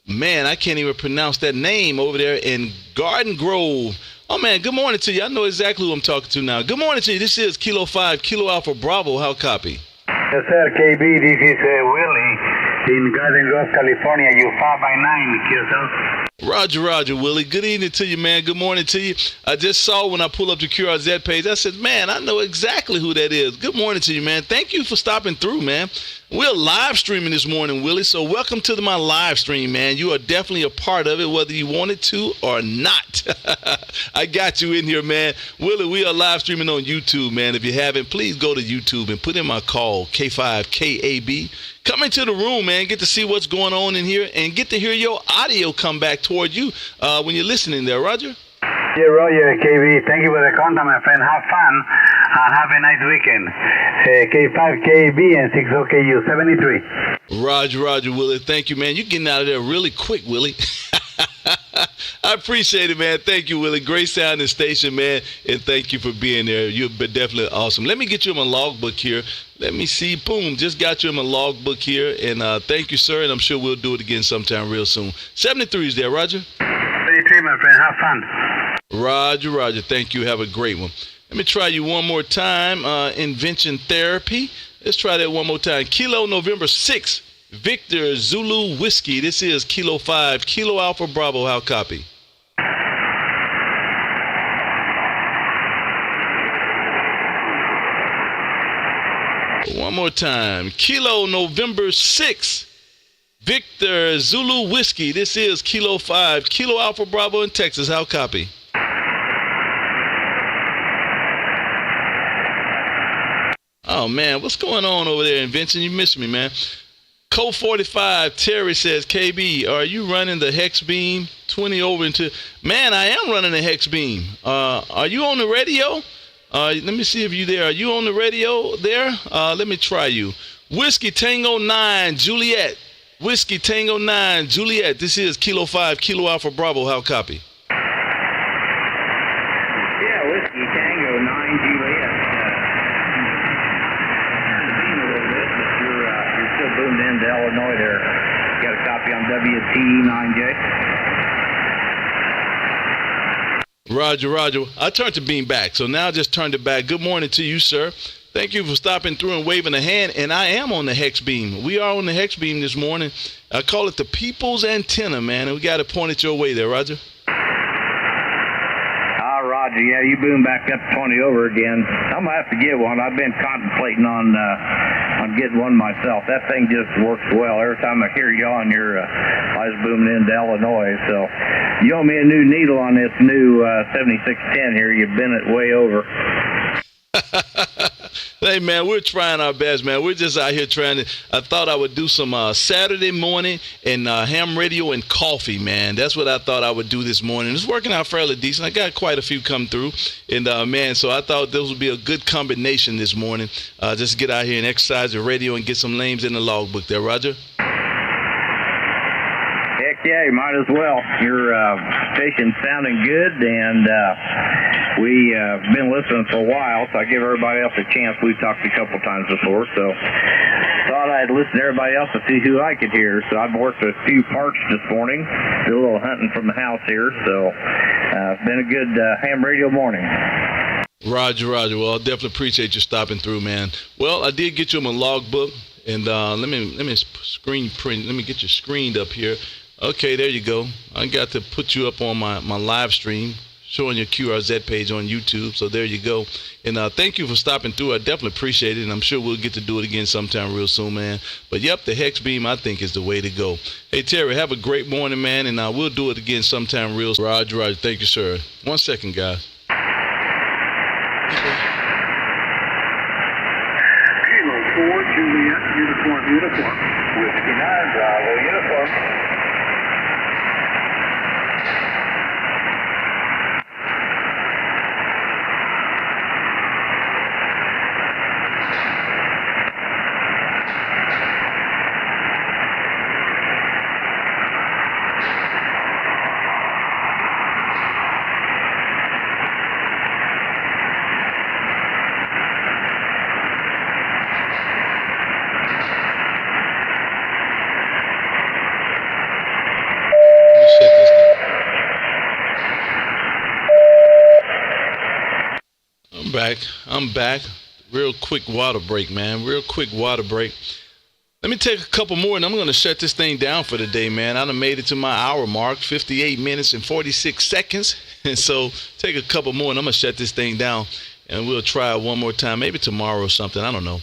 Man, I can't even pronounce that name over there in Garden Grove. Oh, man, good morning to you. I know exactly who I'm talking to now. Good morning to you. This is Kilo 5, Kilo Alpha Bravo. How copy? Yes, sir, KB, this is Willie in Garden Grove, California. You 5x9, QSL. Roger, Willie. Good evening to you, man. Good morning to you. I just saw when I pulled up the QRZ page, I said, man, I know exactly who that is. Good morning to you, man. Thank you for stopping through, man. We're live streaming this morning, Willie, so welcome to my live stream, man. You are definitely a part of it, whether you wanted to or not. I got you in here, man. Willie, we are live streaming on YouTube, man. If you haven't, please go to YouTube and put in my call, K5KAB. Come into the room, man. Get to see what's going on in here and get to hear your audio come back toward you when you're listening there, Roger. Yeah, Roger, KB. Thank you for the contact, my friend. Have fun and have a nice weekend. K5, KB, and 6OKU 73. Roger, Willie. Thank you, man. You're getting out of there really quick, Willie. I appreciate it, man. Thank you, Willie. Great sounding station, man. And thank you for being there. You've been definitely awesome. Let me get you in my logbook here. Let me see. Boom. Just got you in my logbook here. And thank you, sir. And I'm sure we'll do it again sometime real soon. 73 is there, Roger. 73, my friend. Have fun. Roger. Thank you. Have a great one. Let me try you one more time. Invention Therapy. Let's try that one more time. Kilo November 6, Victor Zulu Whiskey. This is Kilo 5, Kilo Alpha Bravo. How copy? One more time. Kilo November 6, Victor Zulu Whiskey. This is Kilo 5, Kilo Alpha Bravo in Texas. How copy? Oh, man, what's going on over there, Invention? You missed me, man. Code 45, Terry says, KB, are you running the hex beam 20 over into... Man, I am running the hex beam. Are you on the radio? Let me see if you're there. Are you on the radio there? Let me try you. Whiskey Tango 9, Juliet. Whiskey Tango 9, Juliet. This is Kilo 5, Kilo Alpha Bravo. How copy? Yeah, Whiskey Tango 9, Juliet. You're still boomed into Illinois there. Got a copy on WT9J. Roger. I turned the beam back, so now I just turned it back. Good morning to you, sir. Thank you for stopping through and waving a hand, and I am on the hex beam. We are on the hex beam this morning. I call it the people's antenna, man, and we got to point it your way there, Roger. Roger. Roger. Yeah, you boom back up 20 over again. I'm gonna have to get one. I've been contemplating on getting one myself. That thing just works well. Every time I hear you on here, I was booming into Illinois. So you owe me a new needle on this new 7610 here. You've been it way over. Hey, man, we're trying our best, man. We're just out here trying to. I thought I would do some Saturday morning and ham radio and coffee, man. That's what I thought I would do this morning. It's working out fairly decent. I got quite a few come through. And, man, so I thought this would be a good combination this morning. Just get out here and exercise the radio and get some names in the logbook there, Roger. Heck yeah, you might as well. Your station's sounding good, and we've been listening for a while, so I give everybody else a chance. We've talked a couple times before, so thought I'd listen to everybody else to see who I could hear. So I've worked a few parts this morning, did a little hunting from the house here, so it's been a good ham radio morning. Roger. Well, I definitely appreciate you stopping through, man. Well, I did get you in my logbook, and let me screen print. Let me get you screened up here. Okay, there you go. I got to put you up on my live stream, showing your QRZ page on YouTube. So there you go. And thank you for stopping through. I definitely appreciate it, and I'm sure we'll get to do it again sometime real soon, man. But, yep, the hex beam, I think, is the way to go. Hey, Terry, have a great morning, man, and we'll do it again sometime real soon. Roger. Thank you, sir. 1 second, guys. Kilo 4, Juliet, uniform. Whiskey 9, Bravo, uniform. I'm back. Real quick water break, man. Let me take a couple more, and I'm going to shut this thing down for the day, man. I done made it to my hour mark, 58 minutes and 46 seconds. And so take a couple more, and I'm going to shut this thing down, and we'll try it one more time, maybe tomorrow or something. I don't know.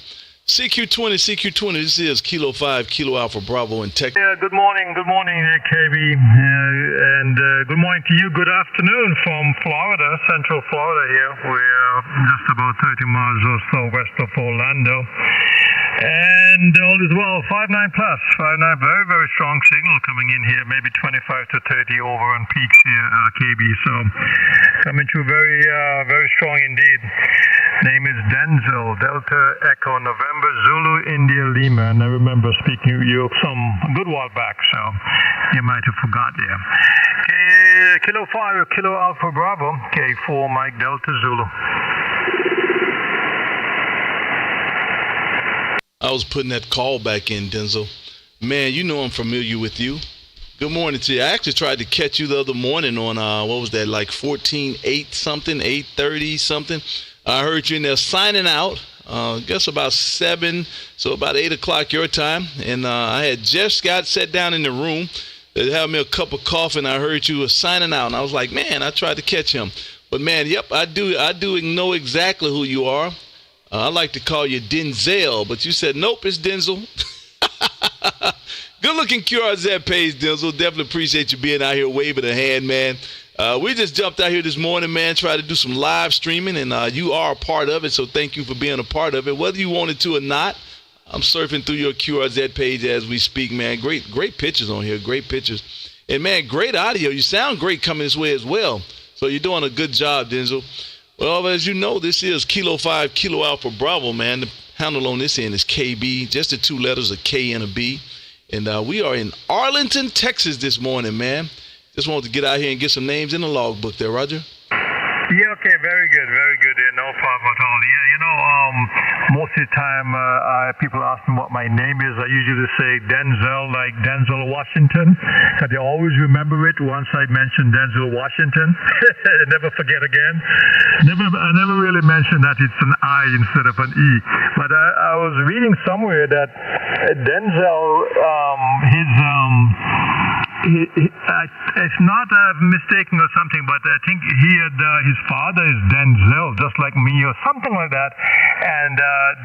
CQ20, this is Kilo 5, Kilo Alpha Bravo in Texas. Yeah, good morning, KB. And good morning to you. Good afternoon from Florida, Central Florida here. We're just about 30 miles or so west of Orlando. And all is well, 5.9 plus, 5.9, very, very strong signal coming in here, maybe 25 to 30 over on peaks here, KB. So coming through very, very strong indeed. Name is Denzel, Delta Echo November Zulu India Lima, and I remember speaking to you a good while back, so you might have forgot there. Kilo 5, Kilo Alpha Bravo, K4 Mike Delta Zulu. I was putting that call back in, Denzel. Man, you know I'm familiar with you. Good morning to you. I actually tried to catch you the other morning on, what was that, like 14.8 something, 8:30 something. I heard you in there signing out, I guess about 7, so about 8 o'clock your time. And I had just got sat down in the room. They had me a cup of coffee, and I heard you were signing out. And I was like, man, I tried to catch him. But, man, yep, I do know exactly who you are. I like to call you Denzel, but you said, nope, it's Denzel. Good-looking QRZ page, Denzel. Definitely appreciate you being out here waving a hand, man. We just jumped out here this morning, man, tried to do some live streaming, and you are a part of it, so thank you for being a part of it. Whether you wanted to or not, I'm surfing through your QRZ page as we speak, man. Great pictures on here, great pictures. And, man, great audio. You sound great coming this way as well. So you're doing a good job, Denzel. Well, as you know, this is Kilo 5, Kilo Alpha Bravo, man. The handle on this end is KB, just the 2 letters, a K and a B. And we are in Arlington, Texas this morning, man. Just wanted to get out here and get some names in the logbook there, Roger. Yeah, okay, very good. Yeah, no problem at all. Yeah, you know, most of the time people ask me what my name is. I usually say Denzel, like Denzel Washington. So they always remember it once I mention Denzel Washington. Never forget again. I never really mentioned that it's an I instead of an E. But I was reading somewhere that Denzel, it's not a mistake or something, but I think he had his father is Denzel, just like me or something like that, and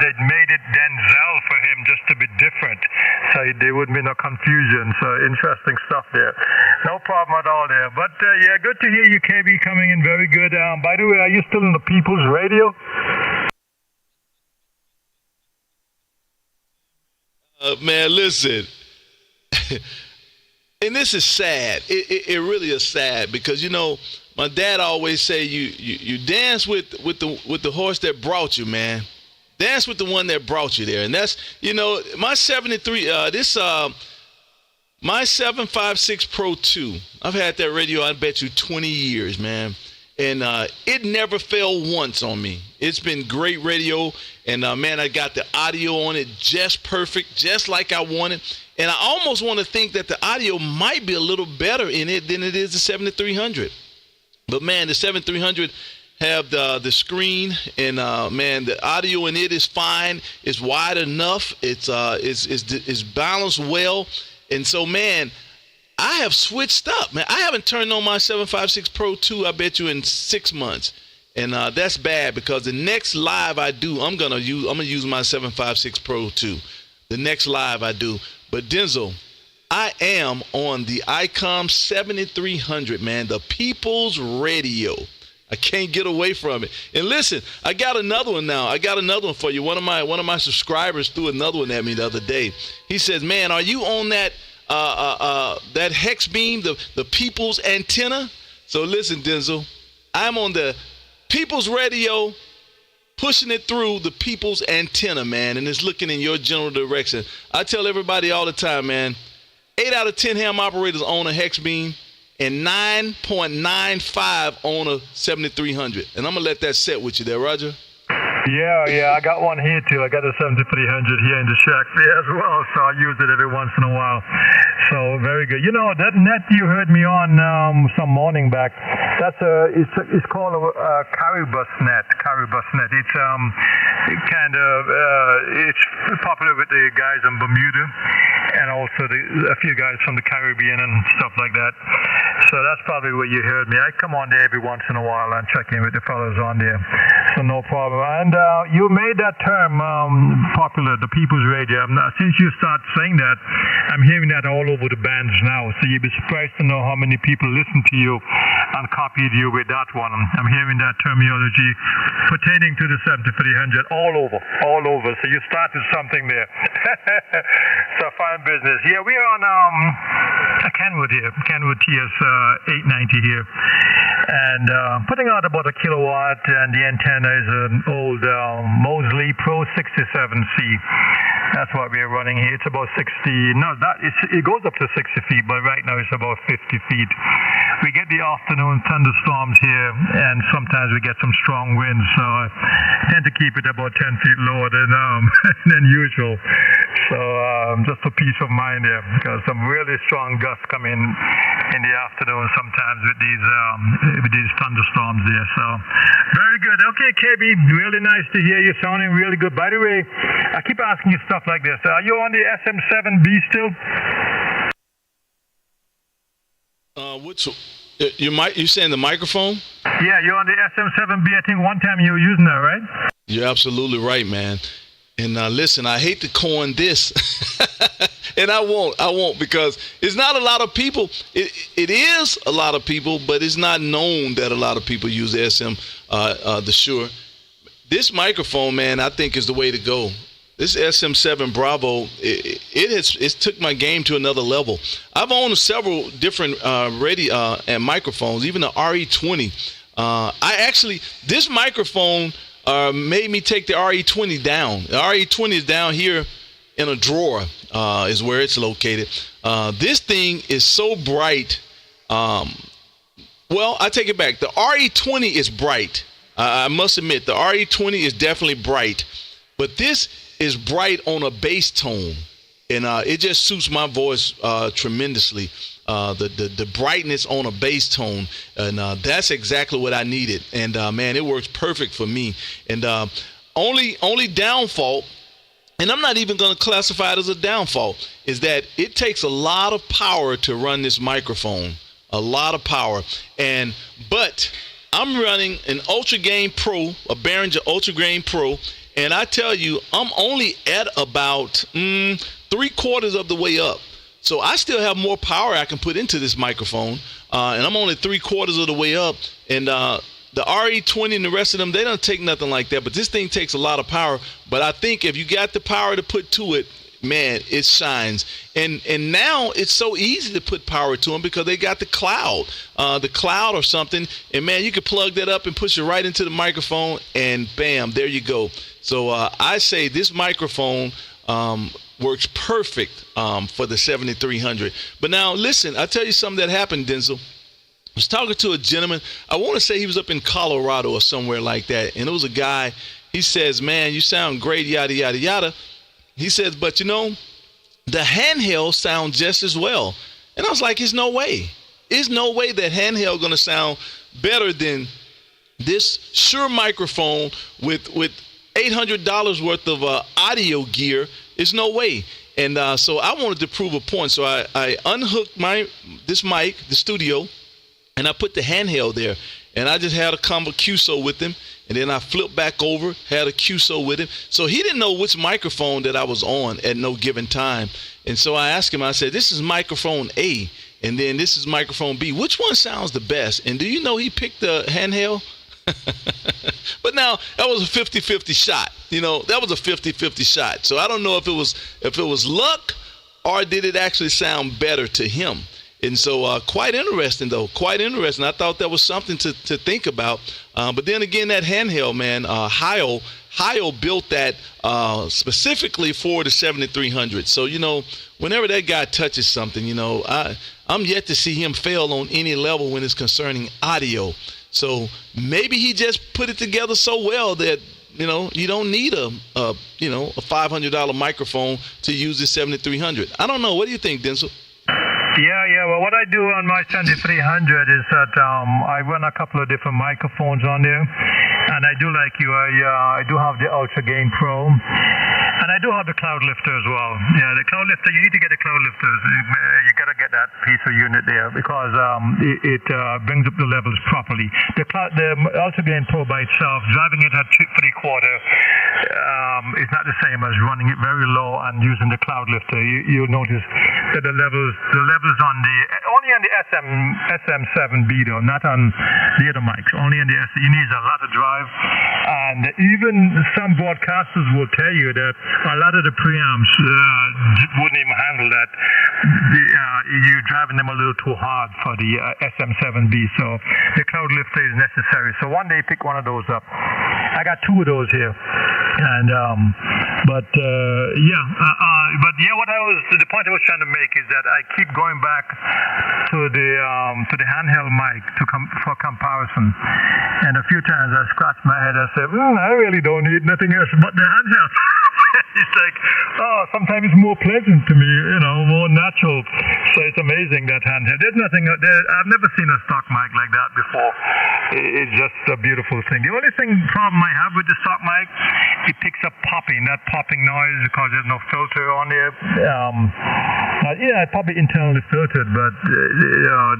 they made it Denzel for him just to be different, so there wouldn't be no confusion. So interesting stuff there. No problem at all there. But yeah, good to hear you, KB, coming in very good. By the way, are you still in the People's Radio? Man, listen. And this is sad. It really is sad because, you know, my dad always say you dance with the horse that brought you, man. Dance with the one that brought you there. And that's, you know, my 73 my 756 Pro 2. I've had that radio, I bet you, 20 years, man. And it never fell once on me. It's been great radio. And, man, I got the audio on it just perfect, just like I wanted. And I almost want to think that the audio might be a little better in it than it is the 7300. But, man, the 7300 have the screen. And, man, the audio in it is fine. It's wide enough. It's balanced well. And so, man, I have switched up, man. I haven't turned on my 756 Pro 2, I bet you, in 6 months. And that's bad because the next live I do, I'm gonna use my 756 Pro 2. The next live I do. But Denzel, I am on the ICOM 7300, man, the People's Radio. I can't get away from it. And listen, I got another one now. I got another one for you. One of my subscribers threw another one at me the other day. He says, "Man, are you on that hex beam, the People's Antenna?" So listen, Denzel, I'm on the People's Radio, pushing it through the People's Antenna, man, and it's looking in your general direction. I tell everybody all the time, man, 8 out of 10 ham operators own a hex beam, and 9.95 own a 7300. And I'm gonna let that set with you there, Roger. Yeah, I got one here too. I got a 7300 here in the shack there as well, so I use it every once in a while. So very good. You know, that net you heard me on some morning back, it's called a Caribus net. It's it's popular with the guys in Bermuda and also a few guys from the Caribbean and stuff like that. So that's probably where you heard me. I come on there every once in a while and check in with the fellas on there. So no problem. And you made that term popular, the People's Radio. Since you start saying that, I'm hearing that all over the bands now. So you'd be surprised to know how many people listen to you and copied you with that one. I'm hearing that terminology pertaining to the 7300 all over. So you started something there. So fine business. Yeah, we are on Kenwood TS 890 here, and putting out about a kilowatt, and the antenna is an old Mosley Pro 67C. That's what we're running here. It's about 60. No, it goes up to 60 feet, but right now it's about 50 feet. We get the afternoon thunderstorms here, and sometimes we get some strong winds, so I tend to keep it about 10 feet lower than usual. So just for peace of mind there, because some really strong gusts come in the afternoon sometimes with these thunderstorms there. So very good. Okay, KB, really nice to hear you sounding really good. By the way, I keep asking you stuff like this. Are you on the SM7B still? You saying the microphone? Yeah, you're on the SM7B. I think one time you were using that, right? You're absolutely right, man. And listen, I hate to coin this, and I won't because it's not a lot of people. It is a lot of people, but it's not known that a lot of people use the SM, the Shure. This microphone, man, I think is the way to go. This SM7 Bravo, it took my game to another level. I've owned several different radio and microphones, even the RE20. This microphone made me take the RE20 down. The RE20 is down here in a drawer, is where it's located. This thing is so bright. Well, I take it back. The RE20 is bright. I must admit, the RE20 is definitely bright. But this is bright on a bass tone. And it just suits my voice tremendously. The brightness on a bass tone, and that's exactly what I needed. And man, it works perfect for me. And only downfall and I'm not even going to classify it as a downfall, is that it takes a lot of power to run this microphone, a lot of power. But I'm running an Ultra Gain Pro, a Behringer Ultra Gain Pro, and I tell you, I'm only at about 3/4 of the way up. So I still have more power I can put into this microphone, and I'm only 3/4 of the way up. And the RE20 and the rest of them, they don't take nothing like that. But this thing takes a lot of power. But I think if you got the power to put to it, man, it shines. And now it's so easy to put power to them because they got the cloud or something. And, man, you can plug that up and push it right into the microphone, and, bam, there you go. So I say this microphone works perfect for the 7300. But now, listen, I'll tell you something that happened, Denzel. I was talking to a gentleman. I want to say he was up in Colorado or somewhere like that. And it was a guy. He says, man, you sound great, yada, yada, yada. He says, but, you know, the handheld sound just as well. And I was like, there's no way. There's no way that handheld going to sound better than this Shure microphone with $800 worth of audio gear. There's no way. And so I wanted to prove a point. So I unhooked this mic, the studio, and I put the handheld there. And I just had a combo QSO with him. And then I flipped back over, had a QSO with him. So he didn't know which microphone that I was on at no given time. And so I asked him, I said, this is microphone A, and then this is microphone B. Which one sounds the best? And do you know he picked the handheld? But now that was a 50-50 shot. You know, that was a 50-50 shot. So I don't know if it was luck or did it actually sound better to him. And so quite interesting, though. Quite interesting. I thought that was something to think about. But then again, that handheld, man, Hio built that specifically for the 7300. So, you know, whenever that guy touches something, you know, I'm yet to see him fail on any level when it's concerning audio. So maybe he just put it together so well that, you know, you don't need a $500 microphone to use the 7300. I don't know. What do you think, Denzel? Yeah. Well, what I do on my 7300 is that I run a couple of different microphones on there, and I do like you. I do have the Ultra Gain Pro, and I do have the Cloud Lifter as well. Yeah, the Cloud Lifter. You need to get the Cloud Lifter. You got to get that piece of unit there because it brings up the levels properly. The Ultra Gain Pro by itself, driving it at 3/4, is not the same as running it very low and using the Cloud Lifter. You'll notice that the levels only on the SM7B though, not on the other mics. Only on the SM. It needs a lot of drive, and even some broadcasters will tell you that a lot of the preamps wouldn't even handle that. You're driving them a little too hard for the SM7B. So the Cloud Lifter is necessary. So one day pick one of those up. I got two of those here, and the point I was trying to make is that I keep going back to the handheld mic for comparison, and a few times I scratch my head. I say, I really don't need nothing else but the handheld. It's like, sometimes it's more pleasant to me, you know, more natural. So it's amazing that handheld. There's nothing there. I've never seen a stock mic like that before. It's just a beautiful thing. The only problem I have with the stock mic, it picks up that popping noise because there's no filter on there. Probably internally filtered, but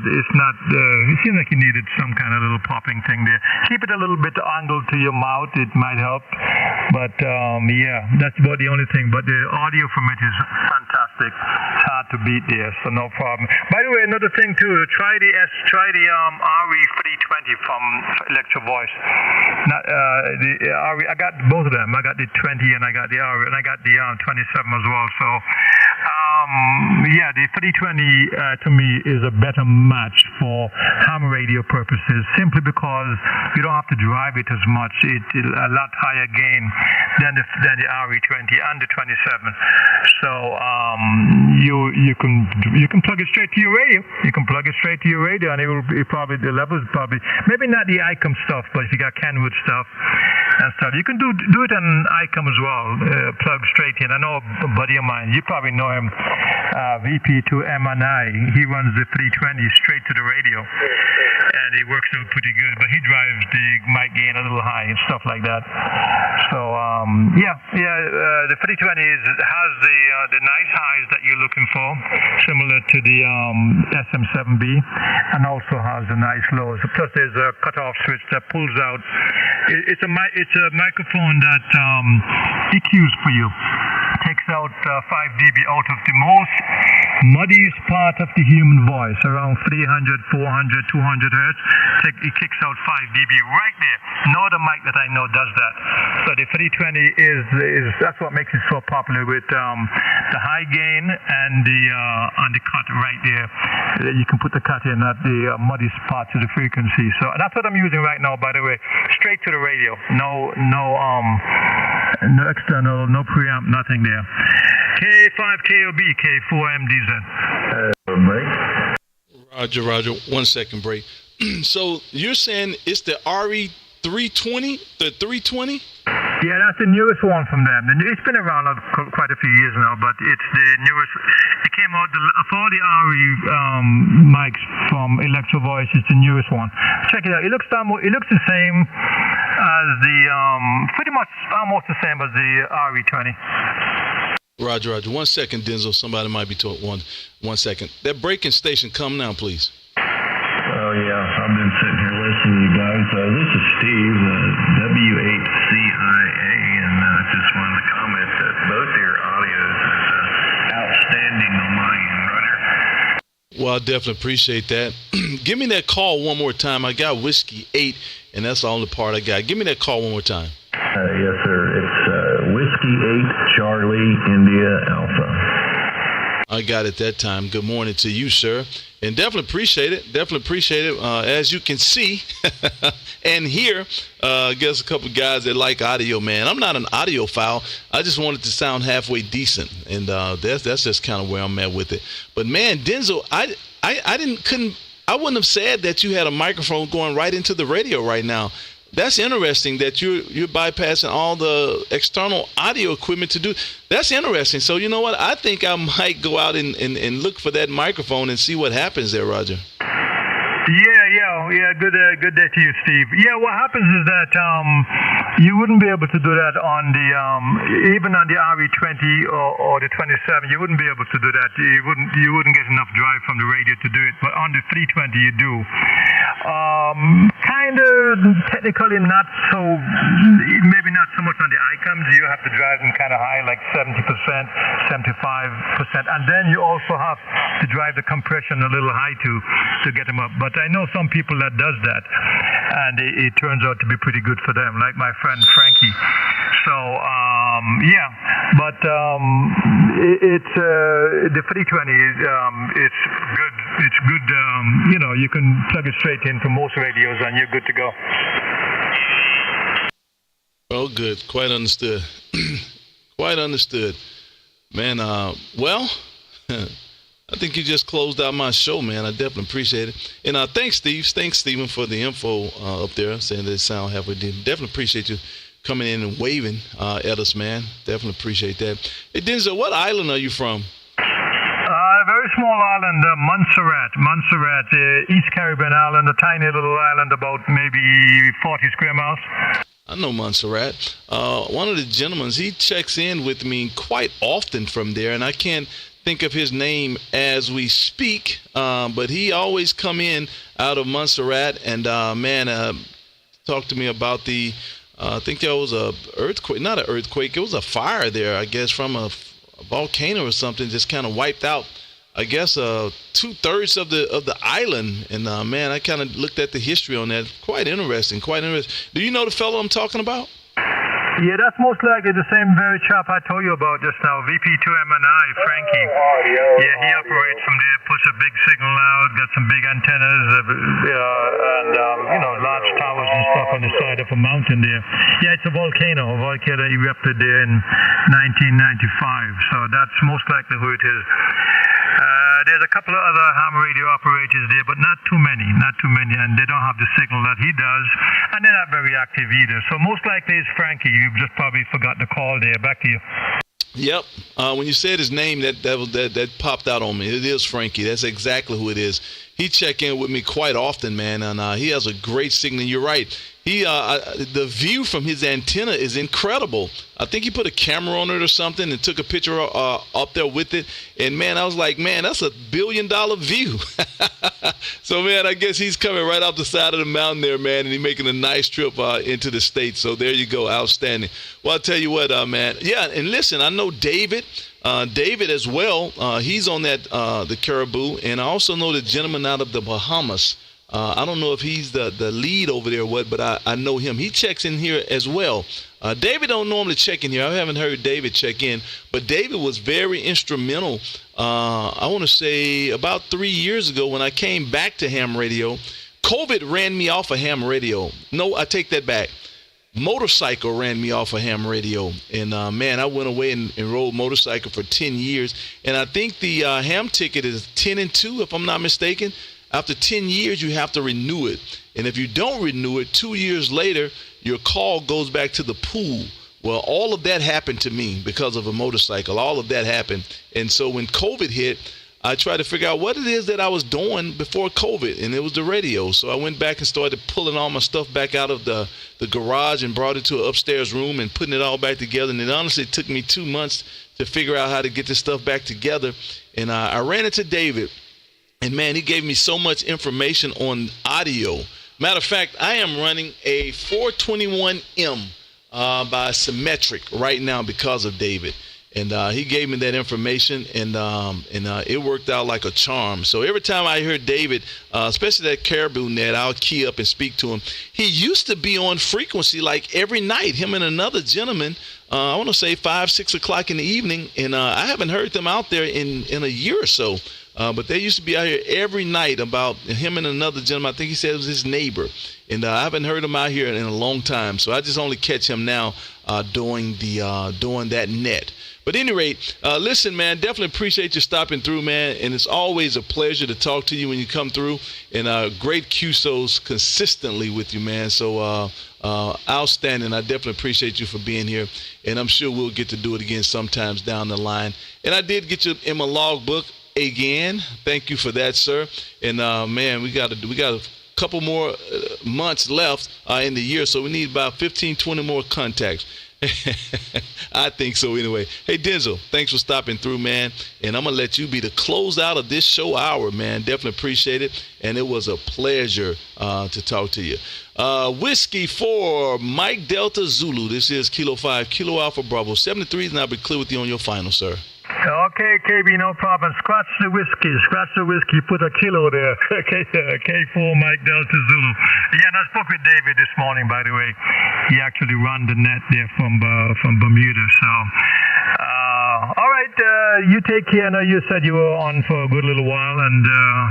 it's not. It seems like you needed some kind of little popping thing there. Keep it a little bit angled to your mouth. It might help. But that's about the only thing. But the audio from it is fantastic. It's hard to beat there, so no problem. By the way, another thing too. Try the RE320 from Electro Voice. I got both of them. I got the 20 and I got the RE, and I got the 27 as well. So the 320 to me is a better match for ham radio purposes, simply because you don't have to drive it as much. It's a lot higher gain than the RE20 and the 27. So you can plug it straight to your radio. You can plug it straight to your radio, and it will be probably the levels maybe not the ICOM stuff, but if you got Kenwood stuff, and stuff. You can do it on ICOM as well, plug straight in. I know a buddy of mine, you probably know him, VP2MNI. He runs the 320 straight to the radio, and he works out pretty good. But he drives the mic gain a little high and stuff like that. So the 320 has the nice highs that you're looking for, similar to the SM7B, and also has the nice lows. Plus, there's a cutoff switch that pulls out. It's a microphone that EQs for you. Takes out 5 dB out of the most muddiest part of the human voice, around 300, 400, 200 hertz. It kicks out 5 dB right there. No other mic that I know does that. So the 320 is that's what makes it so popular with the high gain and the cut right there. You can put the cut in at the muddiest parts of the frequency. So that's what I'm using right now, by the way. Straight to the radio. No external, no preamp, nothing there. K5KOB, K4MDZ. Roger. 1 second break. So you're saying it's the RE320, the 320? Yeah, that's the newest one from them. It's been around quite a few years now, but it's the newest. It came out of all the RE mics from Electro Voice. It's the newest one. Check it out. It looks the same as the pretty much almost the same as the RE20. Roger. 1 second, Denzel. Somebody might be talking. One second. That breaking station, come now, please. Oh, yeah. I've been sitting here listening to you guys. This is Steve, W8CIA, and just wanted to comment that both your audios is outstanding on my end, Roger. Well, I definitely appreciate that. Give me that call one more time. I got Whiskey 8, and that's the only part I got. Give me that call one more time. Yes, sir. It's Whiskey 8, Charlie, India, Alpha. I got it that time. Good morning to you, sir. And definitely appreciate it. As you can see and hear, I guess a couple of guys that like audio, man. I'm not an audiophile. I just wanted to sound halfway decent. And that's just kind of where I'm at with it. But, man, Denzel, I wouldn't have said that you had a microphone going right into the radio right now. That's interesting that you're bypassing all the external audio equipment to do. That's interesting. So you know what? I think I might go out and look for that microphone and see what happens there, Roger. Yeah. Good day to you, Steve. Yeah, what happens is that you wouldn't be able to do that on the even on the RE20 or the 27. You wouldn't be able to do that. You wouldn't get enough drive from the radio to do it. But on the 320, you do. Kind of technically not so. Maybe not so much on the ICOMs. You have to drive them kind of high, like 70%, 75%, and then you also have to drive the compression a little high to get them up. But I know some people that does that, and it turns out to be pretty good for them, like my friend Frankie. So it's the 320. It's good. It's good. You can plug it straight in for most radios, and you're good to go. Oh, good. Quite understood. Quite understood, man. Well. I think you just closed out my show, man. I definitely appreciate it. And thanks, Steve. Thanks, Stephen, for the info up there, saying that it sound halfway decent. Definitely appreciate you coming in and waving at us, man. Definitely appreciate that. Hey, Denzel, what island are you from? A very small island, Montserrat, East Caribbean island, a tiny little island, about maybe 40 square miles. I know Montserrat. One of the gentlemen, he checks in with me quite often from there, and I can't think of his name as we speak, but he always come in out of Montserrat and talk to me about the I think there was a earthquake, not an earthquake, it was a fire there, I guess, from a volcano or something, just kind of wiped out, I guess, 2/3 of the island. And I kind of looked at the history on that. Quite interesting. Do you know the fellow I'm talking about? Yeah, that's most likely the same very chap I told you about just now, VP2MNI, Frankie. Yeah, he operates from there, puts a big signal out, got some big antennas, and large towers and stuff on the side of a mountain there. Yeah, it's a volcano. A volcano erupted there in 1995, so that's most likely who it is. There's a couple of other ham radio operators there, but not too many, and they don't have the signal that he does, and they're not very active either. So most likely it's Frankie. You've just probably forgotten to call there. Back to you. Yep. When you said his name, that popped out on me. It is Frankie. That's exactly who it is. He check in with me quite often, man, and he has a great signal. You're right. The view from his antenna is incredible. I think he put a camera on it or something and took a picture up there with it. And, man, I was like, man, that's $1 billion view. So, man, I guess he's coming right off the side of the mountain there, man, and he's making a nice trip into the States. So there you go. Outstanding. Well, I'll tell you what, man. Yeah, and listen, I know David. David as well. He's on that the Caribou. And I also know the gentleman out of the Bahamas. I don't know if he's the lead over there or what, but I know him. He checks in here as well. David don't normally check in here. I haven't heard David check in, but David was very instrumental. I want to say about 3 years ago when I came back to ham radio. COVID ran me off of ham radio. No, I take that back. Motorcycle ran me off of ham radio. And, man, I went away and rode motorcycle for 10 years. And I think the ham ticket is 10 and 2, if I'm not mistaken. After 10 years, you have to renew it. And if you don't renew it, 2 years later, your call goes back to the pool. Well, all of that happened to me because of a motorcycle. All of that happened. And so when COVID hit, I tried to figure out what it is that I was doing before COVID, and it was the radio. So I went back and started pulling all my stuff back out of the garage and brought it to an upstairs room and putting it all back together. And it honestly took me 2 months to figure out how to get this stuff back together. And I ran into David. And, man, he gave me so much information on audio. Matter of fact, I am running a 421M by Symmetric right now because of David. And he gave me that information, and it worked out like a charm. So every time I hear David, especially that Caribou net, I'll key up and speak to him. He used to be on frequency like every night, him and another gentleman, I want to say 5, 6 o'clock in the evening. And I haven't heard them out there in a year or so. But they used to be out here every night about him and another gentleman. I think he said it was his neighbor. And I haven't heard him out here in a long time. So I just only catch him now doing that net. But at any rate, listen, man, definitely appreciate you stopping through, man. And it's always a pleasure to talk to you when you come through. And great QSOs consistently with you, man. So outstanding. I definitely appreciate you for being here. And I'm sure we'll get to do it again sometimes down the line. And I did get you in my logbook again. Thank you for that, sir. And man, we got a couple more months left in the year, so we need about 15, 20 more contacts. I think so anyway. Hey, Denzel, thanks for stopping through, man. And I'm going to let you be the closeout of this show hour, man. Definitely appreciate it. And it was a pleasure to talk to you. Whiskey 4, Mike Delta Zulu. This is Kilo 5, Kilo Alpha Bravo 73, and I'll be clear with you on your final, sir. Okay, KB, no problem. Scratch the whiskey, put a kilo there. K4 Mike Delta Zulu. Yeah, and I spoke with David this morning, by the way. He actually ran the net there from Bermuda. So, all right, you take care. I know you said you were on for a good little while, and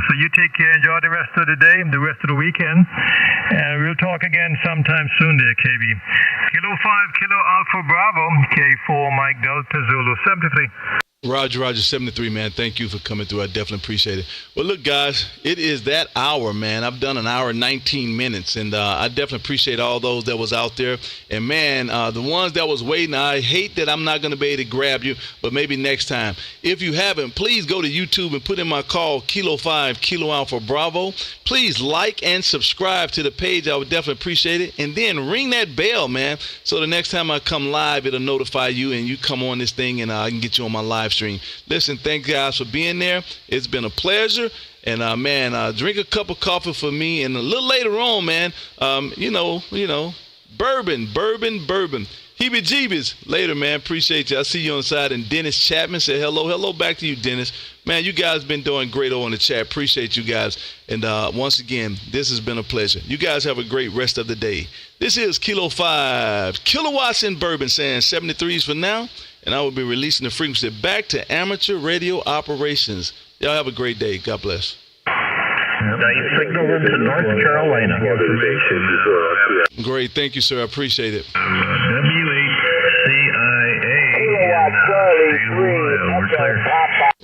so you take care. Enjoy the rest of the day, the rest of the weekend, and we'll talk again sometime soon there, KB. Kilo 5, Kilo Alpha Bravo, K4 Mike Delta Zulu 73. Roger, 73, man. Thank you for coming through. I definitely appreciate it. Well, look, guys, it is that hour, man. I've done an hour and 19 minutes, and I definitely appreciate all those that was out there. And, man, the ones that was waiting, I hate that I'm not going to be able to grab you, but maybe next time. If you haven't, please go to YouTube and put in my call, Kilo 5, Kilo Alpha Bravo. Please like and subscribe to the page. I would definitely appreciate it. And then ring that bell, man, so the next time I come live, it'll notify you, and you come on this thing, and I can get you on my live stream. Listen, thank you guys for being there. It's been a pleasure. And man, drink a cup of coffee for me. And a little later on, man, you know, bourbon. Heebie-jeebies. Later, man. Appreciate you. I see you on the side. And Dennis Chapman said hello. Hello back to you, Dennis. Man, you guys been doing great over in the chat. Appreciate you guys. And once again, this has been a pleasure. You guys have a great rest of the day. This is Kilo 5, Kilowatts And Bourbon, saying 73s for now. And I will be releasing the frequency back to amateur radio operations. Y'all have a great day. God bless. Signal into North Carolina. Great. Thank you, sir. I appreciate it. W8CIA. We're clear.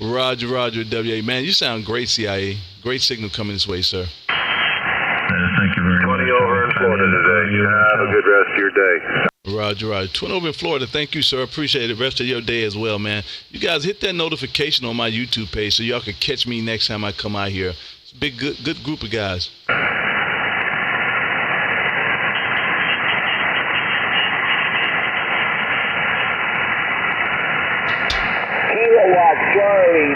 Roger, Roger, WA. Man, you sound great, CIA. Great signal coming this way, sir. Thank you very much. 20 over in Florida today. Have a good rest of your day. Roger, Roger. 20 over in Florida. Thank you, sir. Appreciate it. Rest of your day as well, man. You guys hit that notification on my YouTube page so y'all can catch me next time I come out here. It's a big, good group of guys. Kilowatt Charlie.